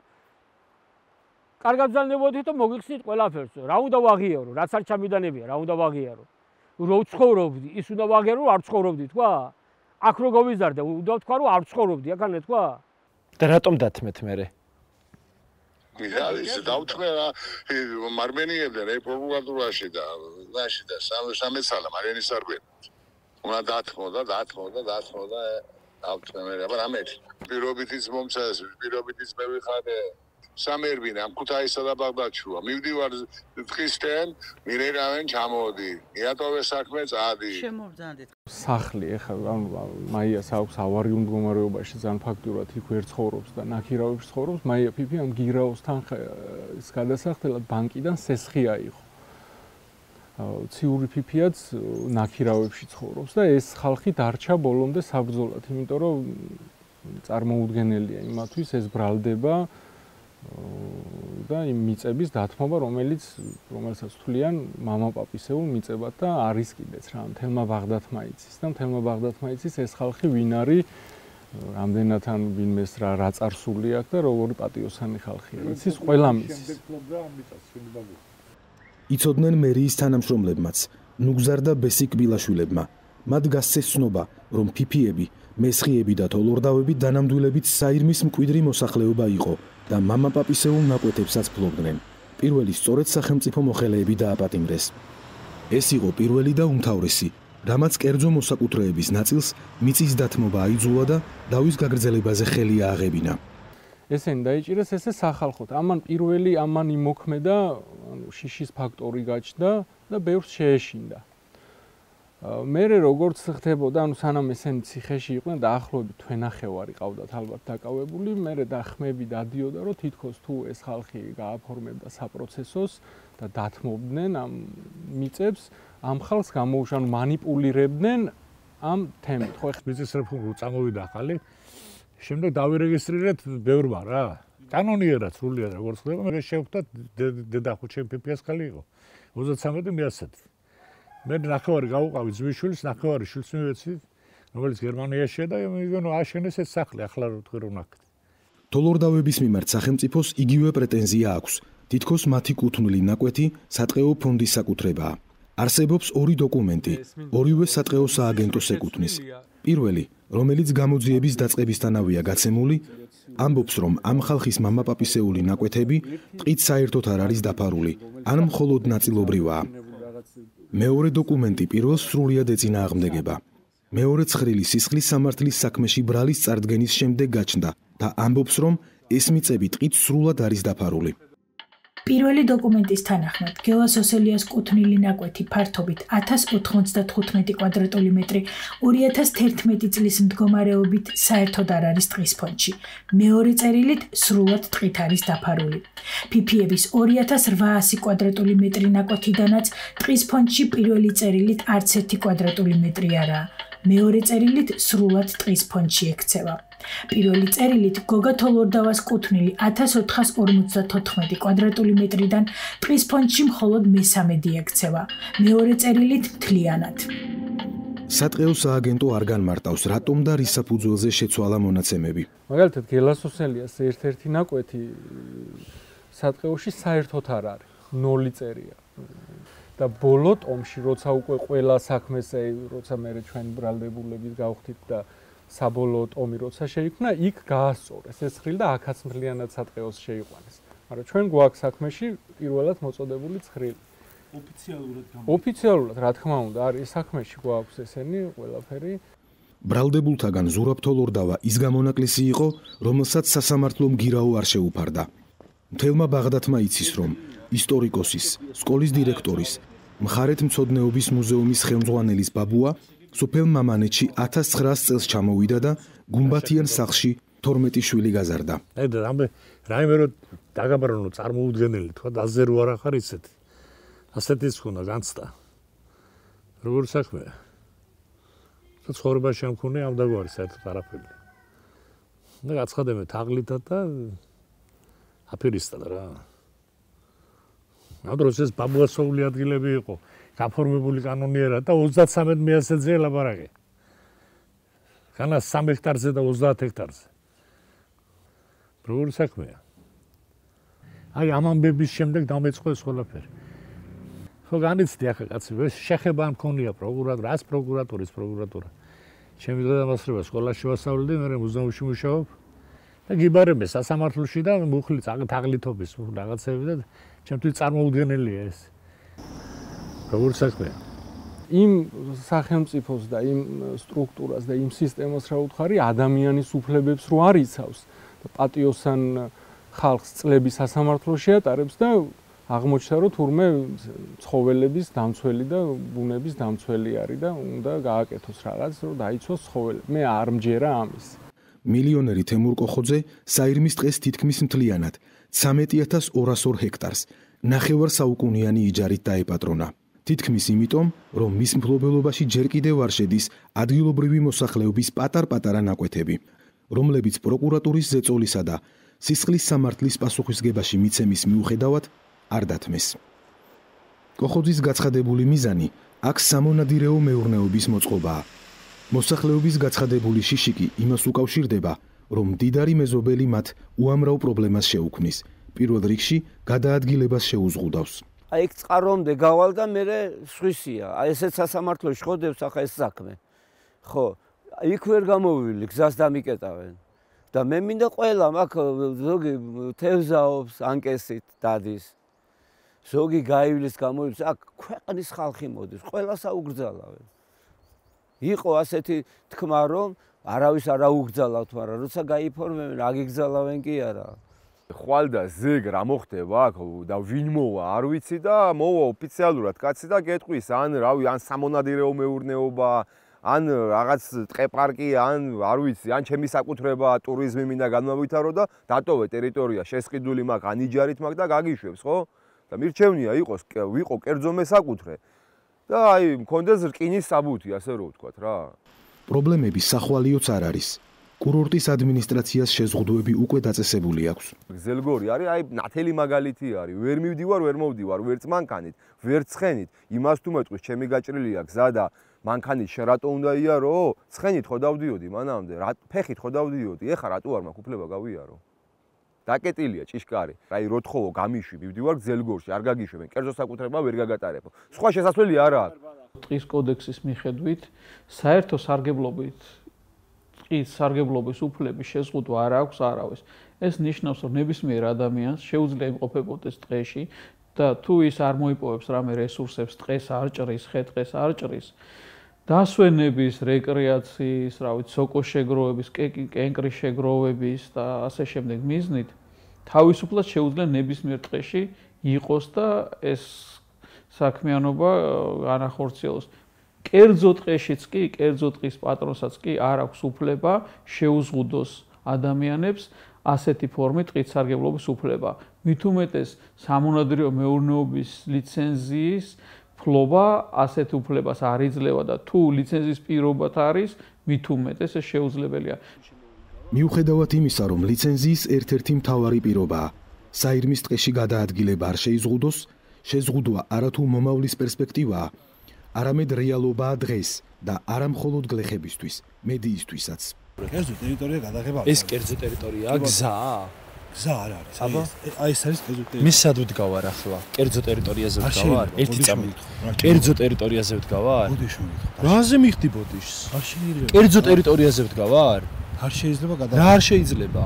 კარგად ბრძანებოდით და მოგიხსნით ყველაფერს. რა უნდა ვაღიარო, რაც არ ჩამიდანებია, რა უნდა ვაღიარო. რო ცხოვრობდი, ის უნდა ვაღიარო, არ ცხოვრობდი, თქვა? აქ რო გავიზარდე, უნდა ვთქვა რომ არ ცხოვრობდი, აქანე თქვა? და რატომ დათმეთ მერე? ის დავთმე მარმენიებდნენ პროკურატურაში და სამეცალა მარიანის არბენ. უნდა დათმო და დავთმე მერე, აბა რამეთ. პირობითიც მომცეს, პირობითიც მე ვიხადე. სამერბინ ამ ქუთაისსა და ბაღდადშია. მივდივარ დღისდენ, მირერავენ ჩამოდი. იატოვე საქმე წადი. შემოვძანდეთ. სახლი ეხლა მაიას აქვს ავარიულ მდგომარეობაში ძალიან ფაქტურად იქ ვერ ცხოვრობს და ნაქირავებში ცხოვრობს. მაია ფიფი ამ გირაოსთან ის გადასახდელად ბანკიდან სესხი აიღო. ციური ფიფიაც ნაქირავებში ცხოვრობს და ეს ხალხი დარჩა ბოლომდე საბრძოლად, იმიტომ რომ წარმოუდგენელია იმათვის ეს ბრალდება და იმ მიწების დათმობა, რომელსაც თვლიან მამა-პაპისეულ მიწებად და არის კიდეც რა, მთელმა ბაღდათმა იცის და მთელმა ბაღდათმა იცის ეს ხალხი ვინ არის, რამდენად ან ვინმეს რა წარსული აქვს და როგორი პატიოსანი ხალხია. იცის ყველა მისის. იცოდნენ მერიის თანამშრომლებმაც, ნუგზარ და ბესიკ ბილაშვილებმა. მათ გასცეს ცნობა, რომ ფიფიები, მესხიები და თოლორდავები დანამდვილებით საირმის მკვიდრი მოსახლეობა იყო და მამა-პაპისეულ ნაკვეთებსაც ფლობდნენ. პირველი სწორედ სახელმწიფო მოხელეები დააპატიმრეს. ეს იყო პირველი და უმთავრესი, რამაც კერძო მოსაკუთრეების ნაწილს მიწის დათმობა აიძულა და დავის გაგრძელებაზე ხელი ააღებინა. ესენი დაიჭირეს ესე სახალხოდ. ამან პირველი ამან იმოქმედა, შიშის ფაქტორი გაჩნდა და ბევრს შეეშინდა. მერე როგორც ხდებოდა, სანამ ესენი ციხეში იყვნენ, დაახლოებით თვენახევარი ყავდათ ალბათ დაკავებული, მერე და ხმები დადიოდა, რომ თითქოს თუ ეს ხალხი გააფორმებდა საპროცესოს და დათმობდნენ ამ მიწებს, ამ ხალხს გამოუშან მანიპულირებდნენ ამ თემით. ხო, მიწის რეფორმა წამოვიდა ახალი. შემდეგ დავირეგისტრირეთ ბევრმა რა. კანონიერად სრულიად როგორც ხდება, მე შევხვდათ დედახუჩე ფიფიას ხალი იყო. 33 მიასცეთ. მე ნახევარი გავუყავი ძმისშვილს, ნახევარი შვილს მივეცით, რომელიც გერმანიაშია და აშენეს ეს სახლი, ახლა რო თქვი რომ ნახეთ. თოლორდავების მიმართ სახელმწიფოს იგივე პრეტენზია აქვს. თითქოს მათი კუთვნილი ნაკვეთი სატყეო ფონდის საკუთრებაა. არსებობს ორი დოკუმენტი, ორივე სატყეო სააგენტოს ეკუთვნის. პირველი, რომელიც გამოძიების დაწყებისთანავეა გაცემული, ამბობს, რომ ამ ხალხის მამაპაპისეული ნაკვეთები ტყით საერთოდ არ არის დაფარული, ან მხოლოდ ნაწილობრივაა. მეორე დოკუმენტი პირველს სრულად ეწინააღმდეგება. მეორე ცხრილი სისხლის სამართლის საქმეში ბრალის წარდგენის შემდეგ გაჩნდა და ამბობს, რომ ეს მიწები ტყით სრულად არის დაფარული. პირველი დოკუმენტის თანახმად, გელას ოსელიას კუთვნილი ნაკვეთი ფართობით 1095 კვადრატული მეტრი 2011 წლის მდგომარეობით საერთოდ არ არის ტყის ფონდში. მეორე წერილით სრულად ტყით არის დაფარული. ფიფიების 2800 კვადრატული მეტრი ნაკვეთიდანაც ტყის ფონდში პირველი წერილით არც 1 კვადრატული მეტრი არაა. მეორე წერილით სრულად ტყის ფონდში ექცევა. პირველი წერილით გოგა თოლორდავას კუთვნილი 1454 კვადრატული მეტრიდან ტყის ფონდში მხოლოდ მესამედი ექცევა. მეორე წერილით მთლიანად. სატყეო სააგენტო არ განმარტავს, რატომ და რის საფუძველზე შეცვალა მონაცემები. მაგალითად, გელას ოსელიას ერთ-ერთი ნაკვეთი სატყეოში საერთოდ არ არის, 0 წერია. და ბოლო ტომში, როცა უკვე ყველა საქმესე, როცა მე ჩვენ ბრალდებულებით გავხდით და საბოლოო ტომი როცა შეიქმნა, იქ გაასწორეს ეს ცხრილი და აქაც მთლიანად სატყეოს შეიყვანეს. მაგრამ ჩვენ გვაქვს საქმეში პირველად მოწოდებული ცხრილი. ოფიციალურად, რა თქმა უნდა, არის საქმეში გვაქვს ესენი ყველაფერი. ბრალდებულთაგან ზურაბ თოლორდავა ის გამონაკლისი იყო, რომელსაც სასამართლო მგირაო არ შეუფარდა. მთელმა ბაღდათმა იცის, რომ ისტორიკოსის, სკოლის დირექტორის, მხარეთმცოდნეობის მუზეუმის ხელმძღვანელის ბაბუა სოფელ მამანეთში 1900 წელს ჩამოვიდა და გუმბათიან სახლში 12 შვილი გაზარდა. რაიმე რო დაგაბრუნო წარმოუდგენელი, თქვა დაზე რო არ ახარ ისეთი. ასეთიც ხუნა განცდა. როგორ საქმეა? ცხოვრებაში ამქონე ამ დაგვარი საერთოდ არაფერი. და გაცხადე მე თაღლითად და აფერისტად რა. ამ დროს ეს ბაბუასოული ადგილები იყო, გაფორმებული კანონიერად და 33 მეასეძე ლაბარაკი. ხანა 3 ჰექტარზე და 30 ჰექტარზე. როგორ საქმეა? აი ამ ამბების შემდეგ დამეწყოს ყველაფერი. ხო განიცდი ახლა კაცი, შეხება არ მქონია პროკურატურის პროკურატურა. ჩემი დედამასრება სკოლაში ვასწავლდი, მე მუზეუმში მუშაობ და გიბარებე სასამართლოში და მუხლი თაღლითობის რაღაცები და ჩემთვის წარმოუდგენელია ეს. როგორ საქმეა? იმ სახელმწიფოს და იმ სტრუქტურას და იმ სისტემას რა უთხარი ადამიანის უფლებებს რო არ იცავს და პატიოსან ხალხს წლების სასამართლოში ატარებს და აღმოჩნდა რომ თურმე ცხოველების დამცველი და ბუნების დამცველი არის და უნდა გააკეთოს რაღაც რომ დაიცვას ცხოველი. მე არ მჯერა ამის. მილიონერი თემურ კოხოძე საირმის ტყეს თითქმის მთლიანად 13202 ჰექტარს ნახევარ საუკუნიანი იჯარით დაეპატრონა. თითქმის იმიტომ, რომ მის მფლობელობაში ჯერ კიდევ არ შედის ადგილობრივი მოსახლეობის პატარ-პატარა ნაკვეთები, რომლებიც პროკურატურის ზეწოლისა და სისხლის სამართლის პასუხისგებაში მიცემის მიუხედავად არ დათმეს. კოხოძის გაცხადებული მიზანი აქ სამონადირეო მეურნეობის მოწყობაა. მოსახლეობის გაცხადებული შიშიკი იმას უკავშირდება, რომ მდიდარი მეზობელი მათ უამრავ პრობლემას შეუქმნის. პირველ რიგში გადაადგილებას შეუზღუდავს. აი ეგ წყარომდე გავალ და მე სხვისია. აი ესეც სასამართლოში ხოდებს ახლა ეს საქმე. ხო, იქ ვერ გამოვილი, გზას დამიკეტავენ. და მე მინდა ყველა მაგ ზოგი თევზაობს ანკესით დადის. ზოგი გაივლის გამოივლის, აქ ქვეყნის ხალხი მოდის, ყველას აუგრძალავენ. იყო ასეთი თქმა, რომ არავის არ აუგრძალავთ, მაგრამ როცა გაიფორმებენ, აგიგზალავენ კი არა. ხვალ და ზეგ რა მოხდება აქ და ვინ მოვა არ ვიცი და მოვა ოფიციალურად კაცი და გეტყვის ან რავი ან სამონადირეო მეურნეობა ან რაღაც ტყეპარკი ან არ ვიცი ან ჩემი საკუთრება ტურიზმი მინდა განმავითარო და დატოვე ტერიტორია შესყიდული მაქვს ან იჯარით მაქვს და გაგიშვებს ხო და მირჩევნია ვიყო კერძო მესაკუთრე და აი მქონდეს რკინის საბუთი ასე რომ ვთქვათ რა პრობლემები სახვალიოც არ არის კურორტის ადმინისტრაციას შეზღუდვები უკვე დაწესებული აქვს. გზელგორი არის, აი ნათელი მაგალითი არის. ვერ მივდივარ, ვერ მოვდივარ, ვერც მანქანით, ვერც ცხენით. იმას თუ მეტყვის, ჩემი გაჭრილია გზა და მანქანით შენ რატო უნდა იარო? ცხენით ხო დავდიოდი მანამდე, ფეხით ხო დავდიოდი. ეხა რატო არ მაქვს უფლება გავიარო? დაკეტილია ჭიშკარი. რაი როთხოვო გამიშვი, მივდივარ გძელგორში, არ გაგიშვებენ, კერძო საკუთრება ვერ გაგატარებო. სხვა შესაძლებელი არ აქვს. ტყის კოდექსის მიხედვით საერთო სარგებლობით ტყის სარგებლობის უფლების შეზღუდვა არ აქვს არავის. ეს ნიშნავს, რომ ნებისმიერ ადამიანს შეუძლია იმყოფებოდეს ტყეში და თუ ის არ მოიპოვებს რამე რესურსებს, ტყეს არ ჭრის, ხე-ტყეს არ ჭრის, დასვენების, რეკრეაციის, სოკოს შეგროვების, კენკრის შეგროვების და ასე შემდეგ მიზნით თავისუფლად შეუძლია ნებისმიერ ტყეში იყოს და ეს საქმიანობა განახორციელოს. კერძო ტყეშიც კი, კერძო ტყის პატრონსაც კი არ აქვს უფლება შეუზღუდოს ადამიანებს ასეთი ფორმით ტყით სარგებლობის უფლება. მით უმეტეს სამონადირეო მეურნეობის ლიცენზიის ფლობა ასეთ უფლებას არ იძლევა და თუ ლიცენზიის პირობად არის, მით უმეტეს ეს შეუძლებელია. მიუხედავად იმისა, რომ ლიცენზიის ერთ-ერთი მთავარი პირობაა, საირმის ტყეში გადაადგილება არ შეიზღუდოს, შეზღუდვა არათუ მომავლის პერსპექტივაა, არამედ რეალობაა დღეს და არა მხოლოდ გლეხებისთვის, მედიისთვისაც. კერძო ტერიტორია გადაღება ეს კერძო ტერიტორიაა, გზაა. გზა არ არის. აბა, აი ეს არის კერძო ტერიტორია. მე სად ვდგავარ ახლა? კერძო ტერიტორიაზე ვდგავარ? ერთი წამი. კერძო ტერიტორიაზე ვდგავარ? რაზე მიხდი ბოდიშს? არ შეიძლება. კერძო ტერიტორიაზე ვდგავარ? არ შეიძლება გადაღება. რა არ შეიძლება?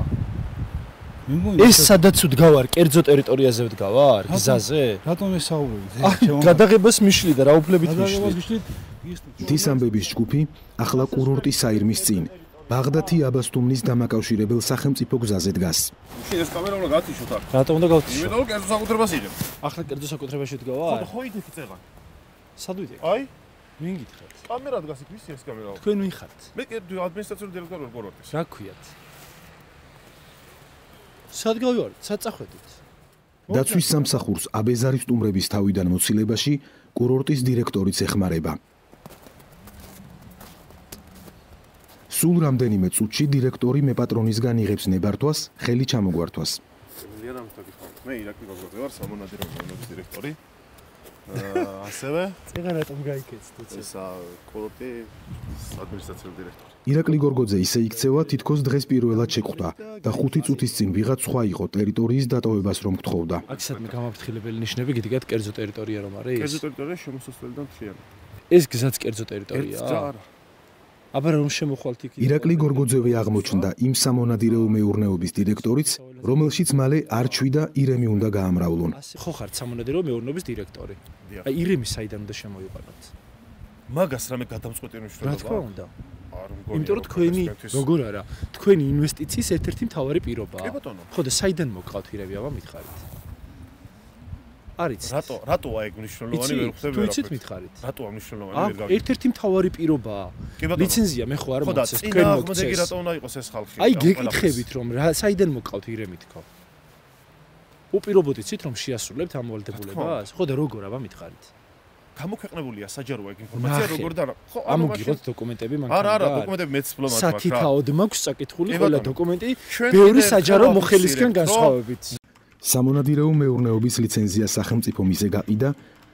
ეს სადაც ვდგავარ, კერძო ტერიტორიაზე ვდგავარ? გზაზე? რატომ ესაუბრებ? გადაღებას მიშლი და რა უფლებით მიშლი? მთის ამბების ჯგუფი ახლა კურორტის საირმის წინ, ბაღდათი აბასთუმნის დამაკავშირებელ სახელმწიფო გზაზე დგას. ეს კამერა უნდა გათიშოთ აქ. რატომ უნდა გავთიშოთ? იმიტომ რომ კერძო საკუთრებას იღებ. ახლა კერძო საკუთრებაში ვდგავარ? ხო იდექი წეღან. სად ვიდექ? აი, ვინ გითხრათ? კამერა დგას იქ, ვისი ეს კამერა? თქვენ ვინ ხართ? მე ადმინისტრაციული დირექტორი ვარ კურორტის. რა გქვიათ? სად გავივართ? სად წახვედით? დაცვის სამსახურს აბეზარის სტუმრების თავიდან მოცილებაში კურორტის დირექტორიც ეხმარება. სულ რამდენიმე წუთში დირექტორი მეპატრონისგან იღებს ნებართვას, ხელი ჩამოგვართვას. მე ირაკლი გოგოძე ვარ, სამონადირეო მეურნეობის დირექტორი. ასევე წეგან რატომ გაიქეცთ? ესა კურორტი ადმინისტრაციული დირექტორი. ირაკლი გორგოძე ისე იქცევა, თითქოს დღეს პირველად შეხვდა და 5 წუთის წინ ვიღაც სხვა იყო ტერიტორიის დატოვებას რომ გთხოვდა. აქ სადმე გამაფრთხილებელი ნიშნები გიდგათ კერძო ტერიტორია რომ არის? კერძო ტერიტორია შემოსასვლელი და მთლიანი. ეს გზაც კერძო ტერიტორიაა? არა. აბა რომ შემოხვალთ იქ? ირაკლი გორგოძევი აღმოჩნდა იმ სამონადირეო მეურნეობის დირექტორიც, რომელშიც მალე არჩვი და ირემი უნდა გაამრავლონ. ხო ხართ სამონადირეო მეურნეობის დირექტორი. აი ირემი საიდან უნდა შემოიყვანოთ? მაგას რამე გადამწყვეტი მნიშვნელობა. რა თქმა უნდა. იმიტომ რომ თქვენი როგორ არა, თქვენი ინვესტიციის ერთ-ერთი მთავარი პირობაა. კი ბატონო. ხო და საიდან მოგყავთ ირემი, აბა მითხარით. არის. რატოა ეგ მნიშვნელოვანი ვერ ხვდები რა. თუიცით მითხარით. რატოა მნიშვნელოვანი ვერ გავიგე. ერთ-ერთი მთავარი პირობაა. ლიცენზია მე ხო არ მოგცეს, თქვენ მოგცეს. ხო და წინააღმდეგი რატო უნდა იყოს ეს ხალხი? აი გეკითხებით რომ რა საიდან მოგყავთ ირემი თქო. უპირობოდიცით რომ შეასრულებთ ამ ვალდებულებას? ხო და როგორ აბა მითხარით. გამოქვეყნებულია საჯაროა ეგ ინფორმაცია როგორ და ხო ამოგიღოთ დოკუმენტები მანქანა. არა, დოკუმენტები მეც ფლობ მაქვს რა. სათითაოდ მაქვს წაკითხული ყველა დოკუმენტი ბევრი საჯარო მოხელისგან განსხვავებით. სამონადირეო მეურნეობის ლიცენზია სახელმწიფო მიზე გაყიდა,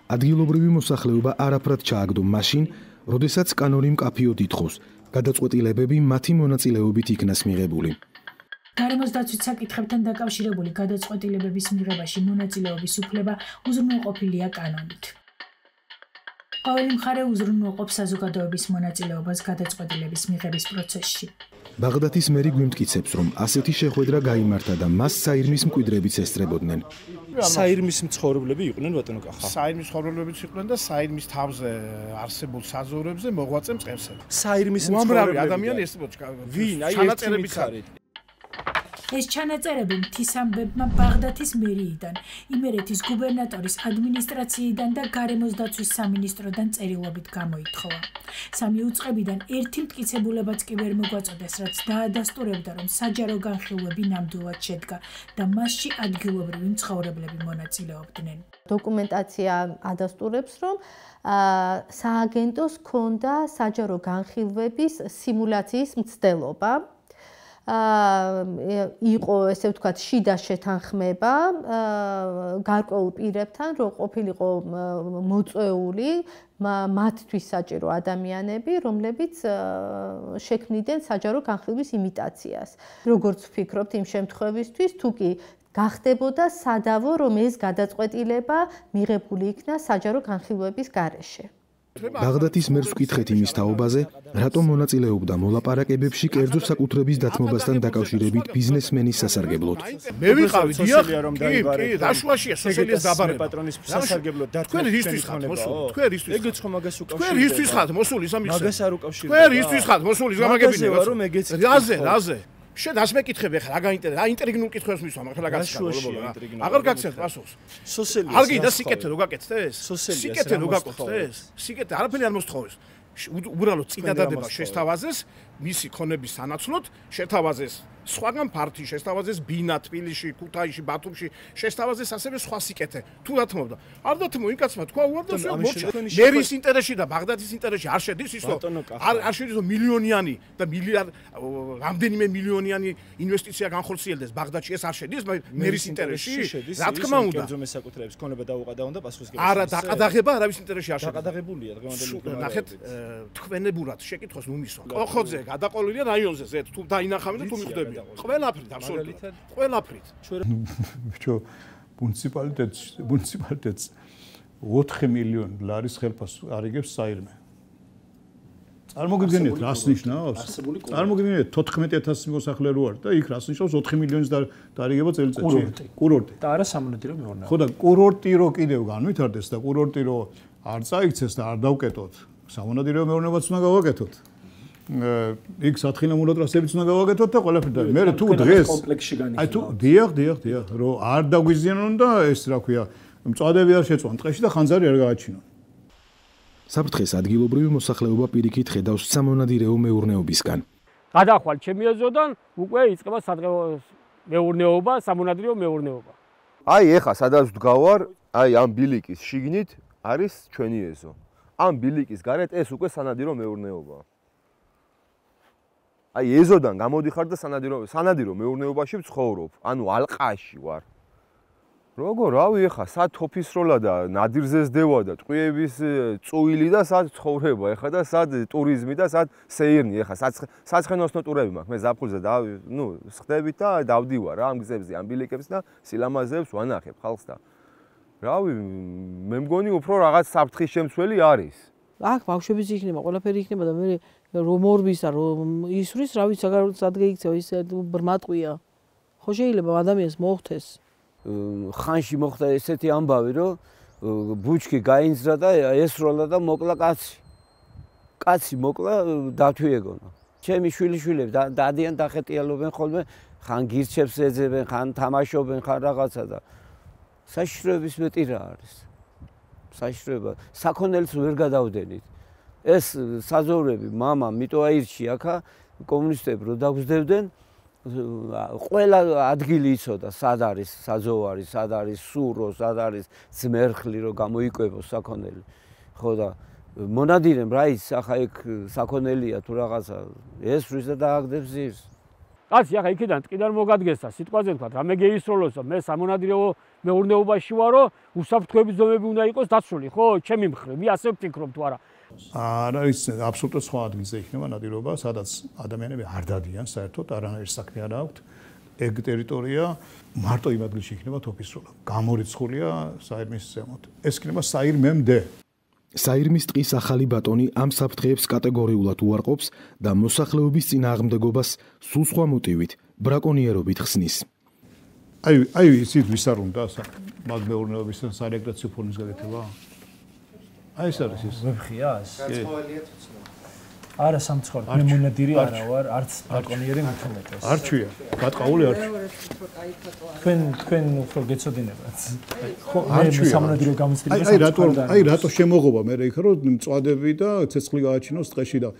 ადგილობრივი მოსახლეობა არაფრად ჩააგდო მაშინ, როდესაც კანონი მკაფიოდ ითხოვს, გადაწყვეტილებები მათი მონაწილეობით იქნას მიღებული. გარემოს დაცვის საკითხებთან დაკავშირებული გადაწყვეტილებების მიღებაში მონაწილეობის უფლება უზრუნველყოფილია კანონით. ყოველი მხარე უზრუნველყოფს საზოგადოების მონაწილეობას გადაწყვეტილების მიღების პროცესში. ბაღდათის მერი გვიმტკიცებს, რომ ასეთი შეხვედრა გაიმართა და მას საირმის მკვიდრებიც ესწრებოდნენ. საირმის მცხოვრებლები იყვნენ ბატონო კახა. საირმის მცხოვრებლებიც იყვნენ და საირმის თავზე არსებულ საზოვრებზე მოღვაწე მწყემსები. საირმის მცხოვრებლები ადამიანი ესწრებოდა. ვინ? აი ჩანაწერები ხარით. ეს ჩანაწერები მთის ამბებმა ბაღდათის მერიიდან, იმერეთის გუბერნატორის ადმინისტრაციიდან და გარემოს დაცვის სამინისტროდან წერილობით გამოითხოვა. სამი უწყებიდან ერთი მტკიცებულებაც კი ვერ მოგვაწოდეს, რაც დაადასტურებდა, რომ საჯარო განხილვები ნამდვილად შედგა და მასში ადგილობრივი მცხოვრებლები მონაწილეობდნენ. დოკუმენტაცია ადასტურებს, რომ სააგენტოს ჰქონდა საჯარო განხილვების სიმულაციის მცდელობა. იყო ესე ვთქვათ შიდა შეთანხმება გარკვეულ პირებთან, რომ ყოფილიყო მოწვეული მათთვის საჭირო ადამიანები, რომლებიც შექმნიდნენ საჯარო განხილვის იმიტაციას. Როგორც ვფიქრობთ იმ შემთხვევისთვის, თუ კი გახდებოდა სადავო, რომ ეს გადაწყვეტილება მიღებული იქნა საჯარო განხილვების გარეშე. ბაღდათის მერს ვკითხეთ იმის თაობაზე, რატომ მონაწილეობდა მოლაპარაკებებში კერძო საკუთრების დათმობასთან დაკავშირებით ბიზნესმენის სასარგებლოდ. მე ვიყავი დიახ, კი, დაშუაშია სოციალიზმის დაბარება. პატრონის სასარგებლოდ თქვენ ისთვის ხართ მოსული, თქვენ ისთვის. ეგეც ხომ მაგას უკავშირდება. თქვენ ისთვის ხართ მოსული სამიხსე. მაგას არ უკავშირდება. თქვენ ისთვის ხართ მოსული გამაგებინებათ. რომ ეგეც. რაზე? შენ დას მეკითხები ახლა რა გაინტერესა? რა ინტრიგნულ კითხვებს მისვა, მაგრამ რა გასაგებია? აღარ გაგცეთ პასუხს. სოციალიზმი. არ გინდა სიკეთე რო გაკეთდეს? სიკეთე რო გაკეთდეს? სიკეთე არაფერი არ მოსთხოვეს. უბრალოდ წინადადება შესთავაზეს მისი ქონების სანაცვლოდ, შეთავაზეს სხვაგან ფართი, შესთავაზეს ბინა, თბილისში, ქუთაისში, ბათუმში, შესთავაზეს ასევე სხვა სიკეთე. თუ დათმობდა. არ დათმო, ინკაცმა თქვა უარდასო მორჩა. მერის ინტერესში და ბაღდათის ინტერესში არ შედის ის, რომ არ შედის რომ მილიონიანი და მილიარდ რამდენიმე მილიონიანი ინვესტიცია განხორციელდეს ბაღდათში, ეს არ შედის მერის ინტერესში. რა თქმა უნდა. კერძო მესაკუთრეების ქონება დაუყადაონ და პასუხისგებლობა. არა, დაყადაღება არავის ინტერესში არ შედის. დაყადაღებულია დღევანდელი მდგომარეობა. ნახეთ, თქვენებურად შეკითხვას ნუმისვა. კოხოძე გადაყოლილია რაიონზე ზედ, თუ დაინახავენ და თუ მიხვდები. ყველაფრით აბსოლუტურად. ყველაფრით. ბიჭო, მუნიციპალიტეტს 4 მილიონი ლარის ხელფასს არიგებს საირმე. წარმოგიდგენიათ რას ნიშნავს? წარმოგიდგენიათ 14000 მოსახლე რო არის და იქ რას ნიშნავს 4 მილიონის დარიგება წელიწადში? კურორტი. და არა სამონადირო მეურნეობა. ხო და კურორტი რო კიდევ განვითარდეს და კურორტი რო არ წაიქცეს და არ დავკეტოთ, სამონადირო მეურნეობაც უნდა გავაკეთოთ. იქ სათხილამურო ტრასებიც უნდა გავაკეთოთ და ყველაფერი და მე თუ დღეს კომპლექსში განიხილავთ. აი თუ დიახ, რომ არ დაგვიზიანონ და ეს რა ქვია, მწვადები არ შეწვან ტყეში და ხანძარი არ გააჩინონ. საფრთხეს ადგილობრივი მოსახლეობა პირიქით ხედავს სამონადირეო მეურნეობისგან. გადახვალ ჩემი ეზოდან უკვე იწყება სადღეო მეურნეობა, სამონადირეო მეურნეობა. აი ეხა სადაც ვდგავარ, აი ამ ბილიკის შიგნით არის ჩვენი ეზო. ამ ბილიკის გარეთ ეს უკვე სანადირო მეურნეობაა. აი ეზოდან გამოდიხარ და სანადირო მეურნეობაში ვცხოვრობ, ანუ ალყაში ვარ. როგორ, რავი, ეხა სად ოფისროლა და ნადირზე ზდევა და ტყვიების წუილი და სად ცხოვრება, ეხა და სად ტურიზმი და სად სეირნი, ეხა საცხენოსნო ტურები მაქვს. მე ზაფხულზე სხდებით და დავდივარ რა ამ გზებზე, ამ ბილიკებს და სილამაზეებს ვანახებ ხალხს და რავი, მე მგონი უფრო რაღაც საფრთხის შემცველი არის. აქ ბავშვების იქნება, ყველაფერი იქნება და მე რომ მორბის და რომ ისვრის, რა ვიცი, სად გაიქცევა ის ბრმატყვია. ხო შეიძლება ადამიანს მოხდეს. ხანში მოხდა ესეთი ამბავი, რომ ბუჩქი გაინძრა და ესროლა და მოკლა კაცი. კაცი მოკლა დათვიეგონა. ჩემი შვილიშვილები დადიან დახეტიალობენ ხოლმე, ხან გირჩებს ეძებენ, ხან თამაშობენ, ხან რაღაცა და საშიშროების მეტი რა არის. საშიშროება, საქონელს ვერ გადავდენით. ეს საზოვრები, мама, მიტოაირჩი აქა კომუნისტები რო დაგვძდებდნენ, ყველა ადგილი იცოდა, სად არის საძოვარი, სად არის სურო, სად არის ძმერხლი, რომ გამოიკვებოს საქონელი. ხო და მონადირემ რა იცი, ახლა იქ საქონელია თუ რაღაცა, ესვრის და დააგდებს ზირს. კაცი ახლა იქიდან ტყიდან მოგადგესა, სიტყვაზე თქვა, რამე გეისროლოსო, მე სამონადირეო მეურნეობაში ვარო, უსაფრთხოების ზომები უნდა იყოს დაცული, ხო, ჩემი მხრივ, მე ასე ვფიქრობ თუ არა. არა, ის აბსოლუტურად სხვა ადგილზე იქნება ნადირობა, სადაც ადამიანები არ დადიან საერთოდ, არანაირი საქმე არ აქვთ. ეგ ტერიტორია მარტო იმ ადგილში იქნება ოფისროლა. გამორიცხულია საირმის ზემოთ. ეს იქნება საირმემდე. საირმის ტყის ახალი ბატონი ამ საფრთხეებს კატეგორიულად უარყოფს და მოსახლეობის წინააღმდეგობას სულ სხვა მოტივით, ბრაკონიერობით ხსნის. აი ისიც ვის არ უნდა მაგ მეურნეობის და სარეკრეაციო ფორმის გაკეთება? აი ეს არის ის. ვებხიას? არა სამცხორ, მე მონადირი არა ვარ, არც ბრაკონიერი მithumetes. არჩვია, გატყაული არჩვია. თქვენ უფრო გეცოდინებათ. ხო, არჩვია სამონადირო გამოცდილებას. აი რატო შემოღობა მე იქ რომ მწვადები და ცეცხლი გააჩინოს ტყეში და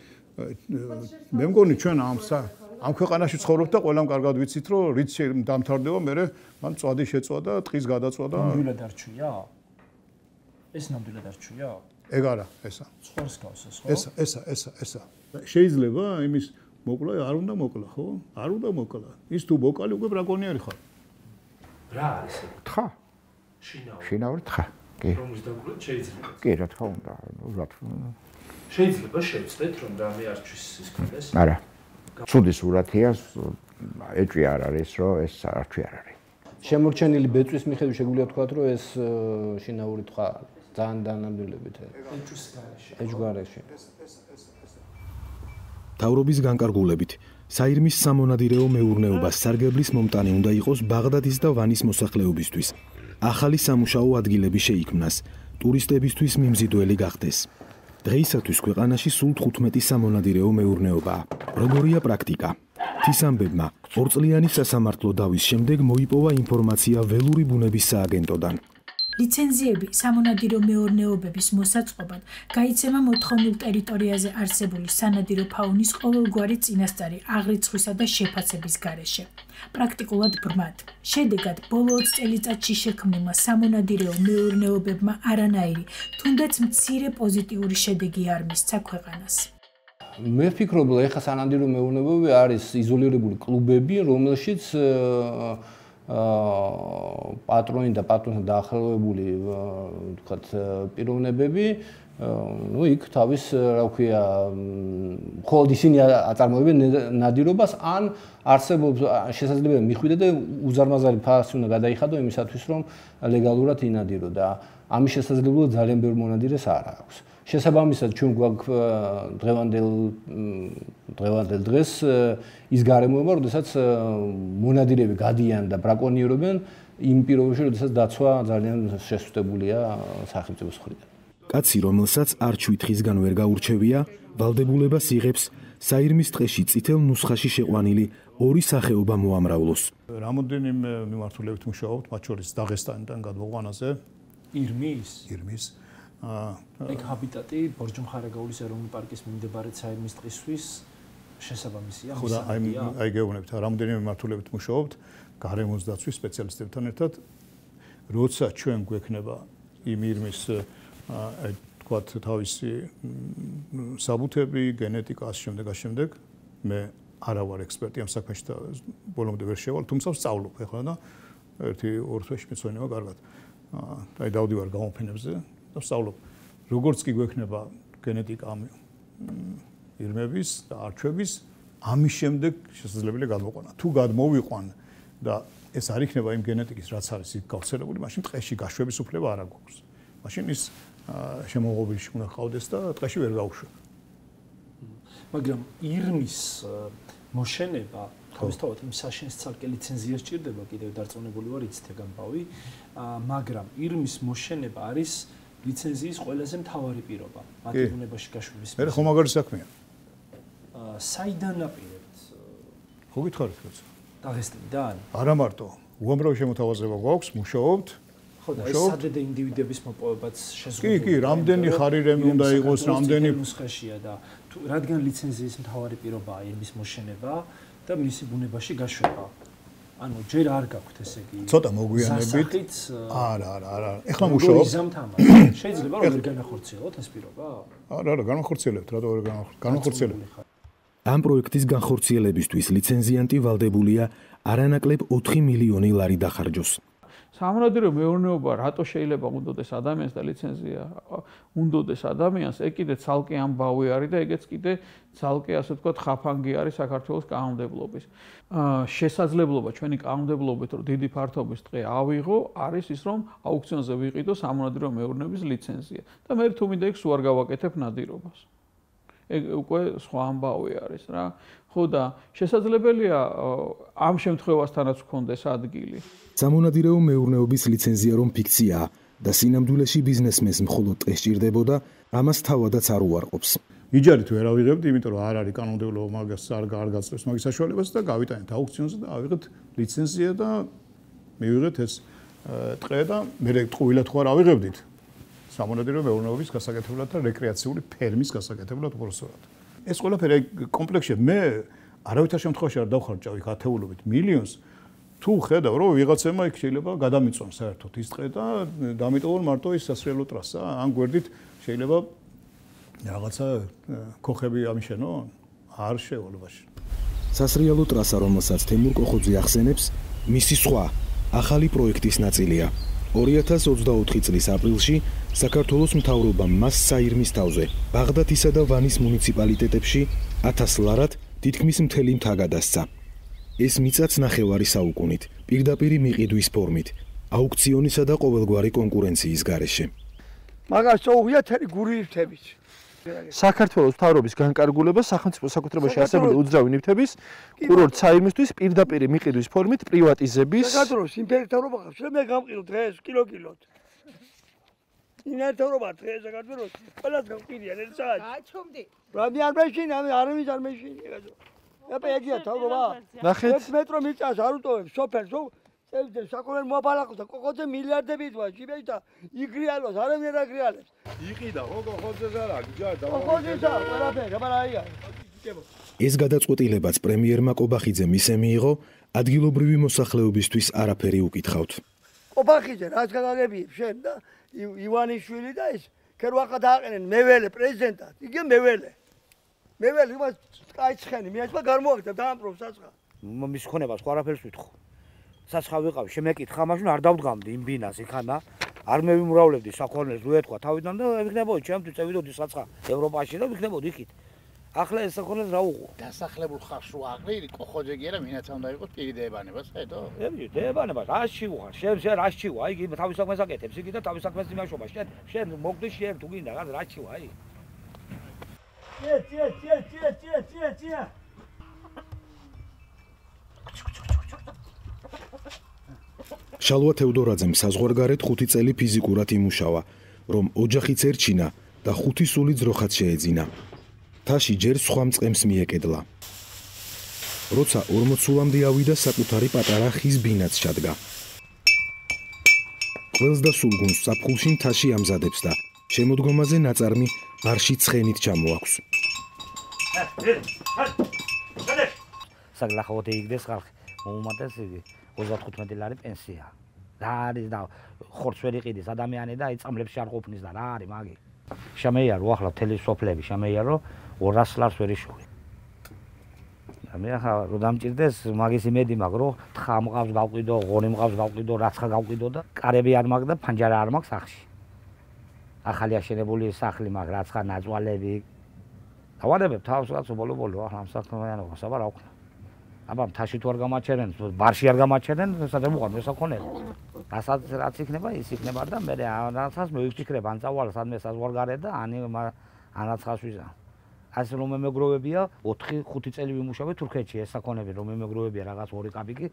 მე მგონი ჩვენ ამ ქვეყანაში ცხოვრობთ და ყველამ კარგად ვიცით რომ რით დამთავრდება მე მან მწვადი შეწვა და ტყის გადაწვა და ნამდვილად არჩვია? ეს ნამდვილად არჩვია? ეგ არა, ესა. ცხოვრს გავს ეს, ხო? ესა. შეიძლება იმის მოკლა, არ უნდა მოკლა, ხო? არ უნდა მოკლა. ის თუ მოკალი უკვე ბრაკონიერი ხარ. რა არის? თხა. შინაური თხა. კი. რომლის დაგვრეთ შეიძლება? კი, რა თქმა უნდა, რა თქმა უნდა. შეიძლება შევცდეთ რომ რამე არჩვის ის კონდეს? არა. ცუდი სურათია, ეჭვი არ არის, რომ ეს არჩვი არ არის. შემორჩენილი ბეწვის მიხედვით შეგვიძლია ვთქვათ, რომ ეს შინაური თხა ძალიან დანამდვილებით ეჭვის გარეშე. ეჭვგარეშე. თავრობის განკარგულებით საირმის სამონადირეო მეურნეობა სარგებლის მომტანი უნდა იყოს ბაღდადის და ვანის მოსახლეობისთვის. ახალი სამუშაო ადგილები შეიქმნას, ტურისტებისთვის მიმზიდველი გახდეს. დღეისათვის ქვეყანაში სულ 15 სამონადირეო მეურნეობაა. როგორია პრაქტიკა? თის ამბებმა ორწლიანი სასამართლო დავის შემდეგ მოიპოვა ინფორმაცია ველური ბუნების სააგენტოდან. ლიცენზიები სამონადირო მეურნეობების მოსაწყობად გაიცემა მოთხოვნილ ტერიტორიაზე არსებული სანადირო ფაუნის ყოველგვარი წინასწარი აღრიცხვისა და შეფასების გარეშე. პრაქტიკულად ბრმად. შედეგად, ბოლო 20 წელიწადში შექმნილმა სამონადირეო მეურნეობებმა არანაირი, თუნდაც მცირე პოზიტიური შედეგი არ მისცა ქვეყანას. მე ვფიქრობ, რომ ეხლა სანადირო მეურნეობები არის იზოლირებული კლუბები, რომელშიც პატრონი და პატრონთან დაახლოებული ვთქვათ პიროვნებები იქ თავის რა ვქვია მხოლოდ ისინი აწარმოებენ ნადირობას ან არსებობს შესაძლებელი მიხვიდე და უზარმაზარი ფასი უნდა გადაიხადო იმისათვის რომ ლეგალურად ინადირო და ამის შესაძლებლობა ძალიან ბევრ მონადირეს არ აქვს. შესაბამისად ჩვენ გვაქვს დღევანდელ დღეს ის გარემოება, როდესაც მონადირები გადიან და ბრაკონიერობენ იმ პირობებში, როდესაც დაცვა ძალიან შესუსტებულია სახელმწიფოს მხრიდან. კაცი, რომელსაც არჩვი თხისგან ვერ გაურჩევია, ვალდებულებას იღებს საირმის ტყეში წითელ ნუსხაში შეყვანილი ორი სახეობა მოამრავლოს. რამოდენიმე მიმართულებით მუშაობთ, მათ შორის დაღესტანიდან გადმოყვანაზე. ირმის ეგ ჰაბიტატი ბორჯომხარაგაულის ეროვნული პარკის მიმდებარე საირმის ტყისთვის შესაბამისია. ხო და აი გეუბნებით, რამოდენიმე მიმართულებით მუშაობთ გარემოს დაცვის სპეციალისტებთან ერთად, როცა ჩვენ გვექნება იმ ირმის აი თქვათ თავისი საბუთები, გენეტიკა ამავდროულად მე არა ვარ ექსპერტი ამ საქმეში და ბოლომდე ვერ შევალ, თუმცა ვსწავლობ ახლა და 1-2 თვეში მეცნიერება კარგად. აი დავდივარ გამოფენებზე და ვსწავლობ. როგორც კი გვექნება გენეტიკა ამ ირმების და არჩვების, ამის შემდეგ შესაძლებელია გადმოყვანა. თუ გადმოვიყვან და ეს არ იქნება იმ გენეტიკის, რაც არის იქ გავრცელებული, მაშინ ტყეში გაშვების უფლება არ აქვს. მაშინ ის შემოღობილში უნდა ყავდეს და ტყეში ვერ გაუშვება. მაგრამ ირმის მოშენება თავისთავად იმ საშენს ცალკე ლიცენზია სჭირდება, კიდევ დარწმუნებული ვარ იცით ეგ ამბავი, მაგრამ ირმის მოშენება არის ლიცენზიის ყველაზე მთავარი პირობა მათი ბუნებაში გაშვების. მე ხომ მაგარი საქმეა. საიდან აპირებთ? ხო გითხარით როცა? დაღესტნიდან? არა მარტო, უამრავი შემოთავაზება გვაქვს, მუშაობთ. ხო და ეს სადედე ინდივიდების მოპოვებაც შეზღუდულია. კი, რამდენი ხარირემი უნდა იყოს, რამდენი ნუსხაშია და რადგან ლიცენზიის მთავარი პირობაა ირმის მოშენება და მისი ბუნებაში გაშვება. ანუ ჯერ არ გაქვთ ესე იგი. ცოტა მოგვიანებით. არა. ეხლა მუშაობთ. შეიძლება რომ ვერ განახორციელოთ ეს პირობა? არა, განახორციელებთ, რატო ვერ განახორციელებთ? ამ პროექტის განხორციელებისთვის ლიცენზიანტი ვალდებულია არანაკლებ 4 მილიონი ლარი დახარჯოს. სამონადირო მეურნეობა რატო შეიძლება უნდოდეს ადამიანს და ლიცენზია უნდოდეს ადამიანს, ეგ კიდე ცალკე ამბავი არის და ეგეც კიდე ცალკე ასე ვთქვათ ხაფანგი არის საქართველოს კანონმდებლობის. შესაძლებლობა ჩვენი კანონმდებლობით რომ დიდი ფართობის ტყე ავიღო, არის ის რომ აუქციონზე ვიყიდო სამონადირო მეურნეობის ლიცენზია და მე თუ მინდა იქ სულ არ გავაკეთებ ნადირობას. ეგ უკვე სხვა ამბავი არის რა. ხო და შესაძლებელია ამ შემთხვევასთანაც გქონდეს ადგილი. სამონადირეო მეურნეობის ლიცენზია რომ ფიქციაა და სინამდვილეში ბიზნესმენს მხოლოდ ტყე სჭირდებოდა, ამას თავადაც არ უარყოფს. იჯარით ვერ ავიღებთ, იმიტომ რომ არ არის კანონმდებლობა მაგას არ გაწევს მაგის საშუალებას და გავიტანეთ აუქციონზე და ავიღეთ ლიცენზია და მივიღეთ ეს ტყე და მე ტყუილად ხო არ ავიღებდით. სამონადირო მეურნეობის გასაკეთებლად და რეკრეაციული ფერმის გასაკეთებლად უბრალოდ. ეს ყველაფერი კომპლექსში მე არავითარ შემთხვევაში არ დავხარჯავ იქ ათეულობით მილიონს. თუ ხედავ რომ ვიღაცემა იქ შეიძლება გადამიწვან საერთოდ ის ტყე და დამიტოვონ მარტო ის სასრიალო ტრასა, ან გვერდით შეიძლება რაღაცა ქოხები ამიშენონ. არ შეევალებაში. სასრიალო ტრასა, რომელსაც თემურ კოხოძე ახსენებს, მისი სხვა ახალი პროექტის ნაწილია. 2024 წლის აპრილში საქართველოს მთავრობამ მას საირმის თავზე, ბაღდათისა და ვანის მუნიციპალიტეტებში 1000 ლარად თითქმის მთელი მთა გადასცა. ეს მიწაც ნახევარი საუკუნით, პირდაპირ მიყიდვის ფორმით, აუქციონისა და ყოველგვარი კონკურენციის გარეშე. მაგას წოუღია თერი გურიის მთებით. საქართველოს მთავრობის განკარგულება სახელმწიფო საკუთრებაში არსებული უძრავი ნივთების კურორტ საირმისთვის პირდაპირ მიყიდვის ფორმით პრივატიზების საქართველოს იმპერიის მთავრობა ხავს, მე გამყიდო დღეს კილო-კილოდ. ინერტობა დღეს საქართველოს ყველას გამყიდიან ერთ საათს. გაჩომდი. რამე არ მეშინ, არავის არ მეშინი ეზო. აბა ეგია თავრობა. ნახეთ. 1 მეტრო მიწას არ უტოვებს სოფელს, წელზე საკუთარ მოაბალახოს და კოხოძე მილიარდები იტყვა ჯიბეში და იგრიალოს, არავინ არ აგრიალებს. იყიდა ხო კოხოძეს არა, გიჯდა. კოხოძესა, ყველაფერი, აბა რა არის? ეს გადაწყვეტილებაც პრემიერმა კობახიძემ ისე მიიღო, ადგილობრივი მოსახლეობისთვის არაფერი უკითხავთ. კობახიძე რაც გადაგებიებს შენ და ივანიშვილი და ეს ქერვახა დააყენენ მეველე პრეზიდენტად. იგი მეველე. მეველე იმას კაიცხენი, მე ახლა გამოაკეთა დაამპრობ საცხა. მის ხონებას ხო არაფერს ვითხო. საცხა ვიყავი, შემეკითხა, მაშინ არ დავდგამდი იმ ბინას იქანა. არ მევიმრავლებდი საქონელს, რო ეთქვა თავიდან და ვიქნებოდი ჩემთვის წევიდოდი საცხა ევროპაში და ვიქნებოდი იქით. ახლა ეს საქონელს რა უყო? დასახლებულ ხარს რო აყრი, კოხოძე კი არა, ვინაც უნდა იყოს პირი დაებანებას, ხედო? დაებანება, რაში უხარ? შენ რაში ვა? იგი თავის საქმეს აკეთებს, იგი და თავის საქმეს იმაშობა. შენ მოგდი შენ თუ გინდა, რაში ვა? წია. შალვა თევდორაძემ საზღვარგარეთ 5 წელი ფიზიკურად იმუშავა, რომ ოჯახიც ერჩინა და 5 სული ძროხად შეეძინა. თაში ჯერ სხვა მწყემს მიეკედლა. როცა 40 სულამდე ავიდა, საკუთარი პატარა ხის ბინაც ჩადგა. ყველს და სულგუნს საფხულში მთაში ამზადებს და შემოდგომაზე ნაწარმი არში ცხენით ჩამოაქვს. საგლახოთე იგდეს ხალხი, მოუმატეს იგი 35 ლარი პენსია. რა არის და ხორცს ვერ იყიდეს ადამიანი და აი წამლებში არ ყოფნის და რა არის მაგი. შემეიარო ახლა მთელი სოფლები, შემეიარო 200 ლარს ვერ იშოვე. მე ახლა რო დამჭირდეს მაგის იმედი მაქვს, რომ თხა მყავს გავყიდო, ღორი მყავს გავყიდო, რაცხა გავყიდო და კარები არ მაქვს და ფანჯარა არ მაქვს სახში. ახალი აშენებული სახლი მაქვს, რაცხა ნაწვალები. დავარებებ თავს კაცო ბოლო-ბოლო ახლა ამ საქმიანობას აბა რა ვქნა. აბა მთაში თუ არ გამაჩერენ, ბარში არ გამაჩერენ, სადაც მოყარ მესაქონელი. რაც იქნება, ის იქნება და მე რასაც მოვიფიქრებ, ან წავალ სადმე საზღვარგარეთ და ანაცხას ვიზა. ასე რომ მეგროვებია 4-5 წელი ვიმუშავე თურქეთში ეს საქონები რომ მეგროვებია რაღაც 2 კაპიკი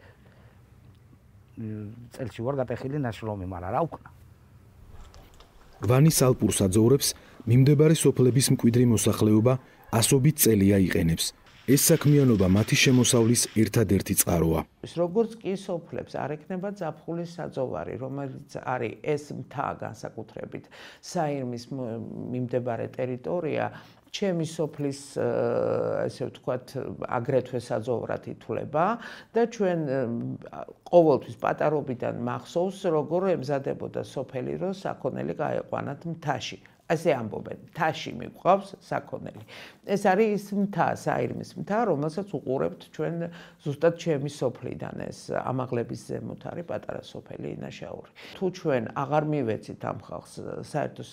წელში ვარ გატეხილი ნაშრომი, მაგრამ რა ვქნა. ვანის ალპურ საძოვრებს მიმდებარე სოფლების მკვიდრი მოსახლეობა ასობით წელია იყენებს. ეს საქმიანობა მათი შემოსავლის ერთადერთი წყაროა. როგორც კი სოფლებს არ ექნება ზაფხულის საძოვარი, რომელიც არის ეს მთა განსაკუთრებით საირმის მიმდებარე ტერიტორია, ჩემი სოფლის ესე ვთქვათ, აგრეთვე საძოვრად ითვლება და ჩვენ ყოველთვის პატარობიდან მახსოვს, როგორ ემზადებოდა სოფელი, რომ საქონელი გაეყვანათ მთაში. ასე ამბობენ, მთაში მიყვავს საქონელი. ეს არის ის მთა, საირმის მთა, რომელსაც უყურებთ ჩვენ ზუსტად ჩემი სოფლიდან, ეს ამაღლების ზემოთ არის პატარა სოფელი ინაშაური. თუ ჩვენ აღარ მივეცით ამ ხალხს საერთო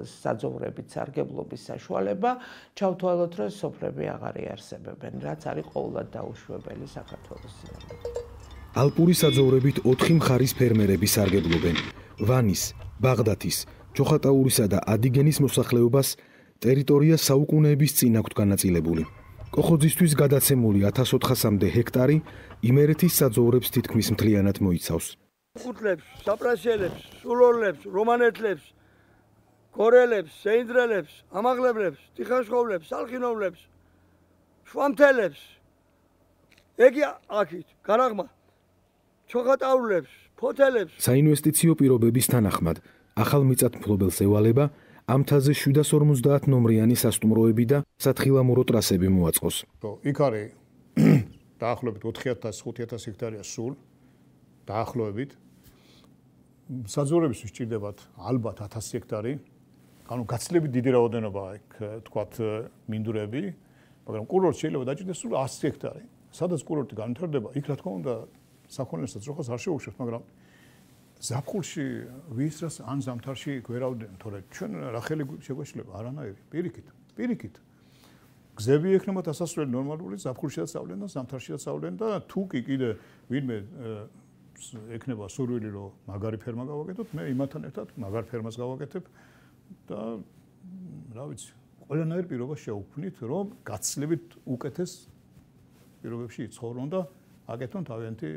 საძოვრებით სარგებლობის საშუალება, ჩავთვალოთ, რომ სოფლები აღარ იარსებებენ, რაც არის ყოველად დაუშვებელი საქართველოს სიამოვნებით. ალპური საძოვრებით 4 მხარის ფერმერები სარგებლობენ: ვანის, ბაღდათის, ჩოხატაურისა და ადიგენის მოსახლეობას ტერიტორია საუკუნეების წინ აქვთ განაწილებული. კოხოძისთვის გადაცემული 1400-მდე ჰექტარი იმერეთის საძოვრებს თითქმის მთლიანად მოიცავს. ხუთლებს, საპრაშელებს, სულორლებს, რომანეთლებს, გორელებს, სეინდრელებს, ამაღლებლებს, ტიხაშხოვლებს, სალხინოვლებს, შვამთელებს. ეგი აქით, გარაღმა, ჩოხატაურლებს, ფოთელებს. საინვესტიციო პირობების თანახმად ახალ მიწათმფლობელს ევალება ამ მთაზე 750 ნომრიანი სასტუმროები და სათხილამურო ტრასები მოაწყოს. იქ არის დაახლოებით 4000-5000 ჰექტარია სულ დაახლოებით. საძოვრებისთვის სჭირდებათ ალბათ 1000 ჰექტარი. ანუ გაცილებით დიდი რაოდენობაა იქ თქვათ მინდვრები მაგრამ კურორტი შეიძლება დაჭირდეს სულ 100 ჰექტარი. სადაც კურორტი განვითარდება, იქ რა თქმა უნდა საქონელსაც როხას არ შეუშვებს, მაგრამ ზაფხულში ვისრას ან ზამთარში გვერავდნენ, თორე ჩვენ რახელი შეგვეშლება არანაირი, პირიქით. გზები ექნებათ ასასვლელი ნორმალური, ზაფხულშიაც წავლენ და ზამთარშიაც წავლენ და თუ კი კიდე ვინმე ექნება სურვილი რომ მაგარი ფერმა გავაკეთოთ, მე იმათთან ერთად მაგარ ფერმას გავაკეთებ და რა ვიცი, ყველანაირ პირობას შევქმნით, რომ გაცილებით უკეთეს პირობებში იცხოვრონ და აკეთონ თავიანთი,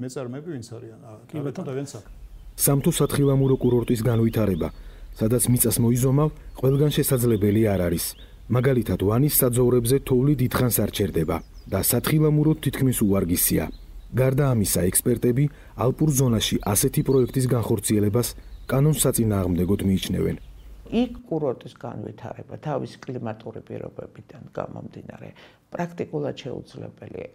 მეწარმეები ვინც არიან, აკეთონ თავიანთ საქმეს. სამთო სათხილამურო კურორტის განვითარება, სადაც მიწას მოიზომავ, ყველგან შესაძლებელი არ არის. მაგალითად, ვანის საძოვრებზე თოვლი დიდხანს არ ჩერდება და სათხილამუროდ თითქმის უვარგისია. გარდა ამისა, ექსპერტები ალპურ ზონაში ასეთი პროექტის განხორციელებას კანონს საწინააღმდეგოდ მიიჩნევენ. იქ კურორტის განვითარება თავისი კლიმატური პირობებიდან გამომდინარე პრაქტიკულად შეუძლებელია.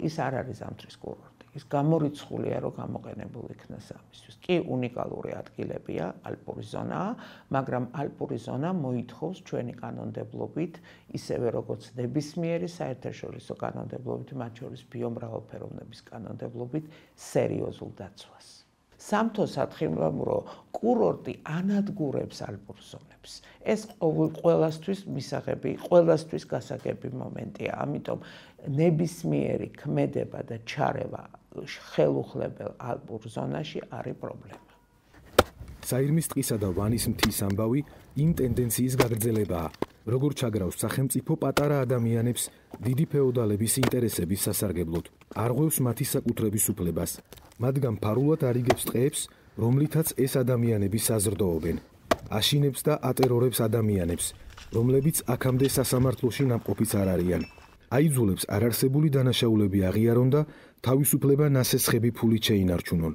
ის არ არის ზამთრის კურორტი. ის გამორიცხულია, რომ გამოყენებულ იქნას ამისთვის. კი უნიკალური ადგილებია, ალპური ზონაა, მაგრამ ალპური ზონა მოითხოვს ჩვენი კანონმდებლობით, ისევე როგორც ნებისმიერი საერთაშორისო კანონმდებლობით, მათ შორის ბიომრავალფეროვნების კანონმდებლობით სერიოზულ დაცვას. სამთო სათხილამურო კურორტი ანადგურებს ალპურ ზონებს. ეს ყველასთვის მისაღები, ყველასთვის გასაგები მომენტია. ამიტომ ნებისმიერი ქმედება და ჩარევა ხელუხლებელ ალპურ ზონაში არის პრობლემა. საირმის ტყისა და ვანის მთის ამბავი იმ ტენდენციის გაგრძელებაა, როგორ ჩაგრავს სახელმწიფო პატარა ადამიანებს დიდი ფეოდალების ინტერესების სასარგებლოდ, არღვევს მათი საკუთრების უფლებას, მათგან ფარულად არიგებს ტყეებს, რომლითაც ეს ადამიანები საზრდოობენ, აშინებს და ატერორებს ადამიანებს, რომლებიც აქამდე სასამართლოში ნამყოფიც არ არიან. აიძულებს არარსებული დანაშაულები აღიარონ და თავისუფლება ნასესხები ფულით შეინარჩუნონ.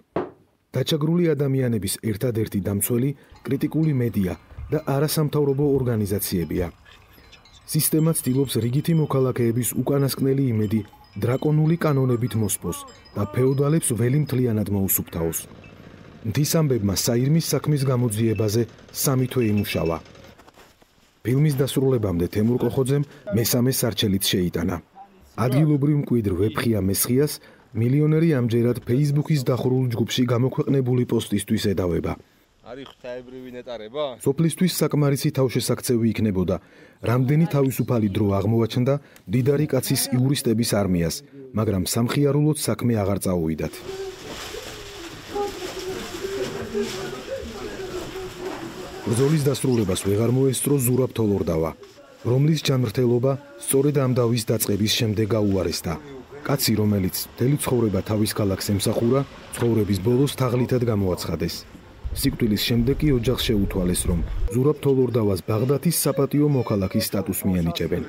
დაჩაგრული ადამიანების ერთადერთი დამცველი კრიტიკული მედია და არასამთავრობო ორგანიზაციებია. სისტემა ცდილობს რიგითი მოქალაქეების უკანასკნელი იმედი დრაკონული კანონებით მოსპოს და ფეოდალებს ველი მთლიანად მოუსუფთავოს. მთის ამბებმა საირმის საქმის გამოძიებაზე 3 თვე იმუშავა. ფილმის დასრულებამდე თემურ კოხოძემ მესამე სარჩელით შეიტანა. ადგილობრივ მკვიდრ ვეფხია მესხიას მილიონერი ამჯერად Facebook-ის დახურულ ჯგუფში გამოქვეყნებული პოსტისთვის ედავება. არის ღვთაებრივი ნეტარება? სოფლისთვის საკმარისი თავშესაქცევი იქნებოდა. რამდენი თავისუფალი დრო აღმოაჩნდა მდიდარი კაცის იურისტების არმიას, მაგრამ სამხიარულოდ საქმე აღარ წაუვიდათ. ბრძოლის დასრულებას ვეღარ მოესწრო ზურაბ თოლორდავა, რომლის ჯანმრთელობა სწორედ ამ დავის დაწყების შემდეგ გაუარესდა. კაცი, რომელიც მთელი ცხოვრება თავის ქალაქს ემსახურა, ცხოვრების ბოლოს თაღლითად გამოაცხადეს. სიკვდილის შემდეგ კი ოჯახს შეუთვალეს, რომ ზურაბ თოლორდავას ბაღდათის საპატიო მოქალაქის სტატუსს მიანიჭებენ.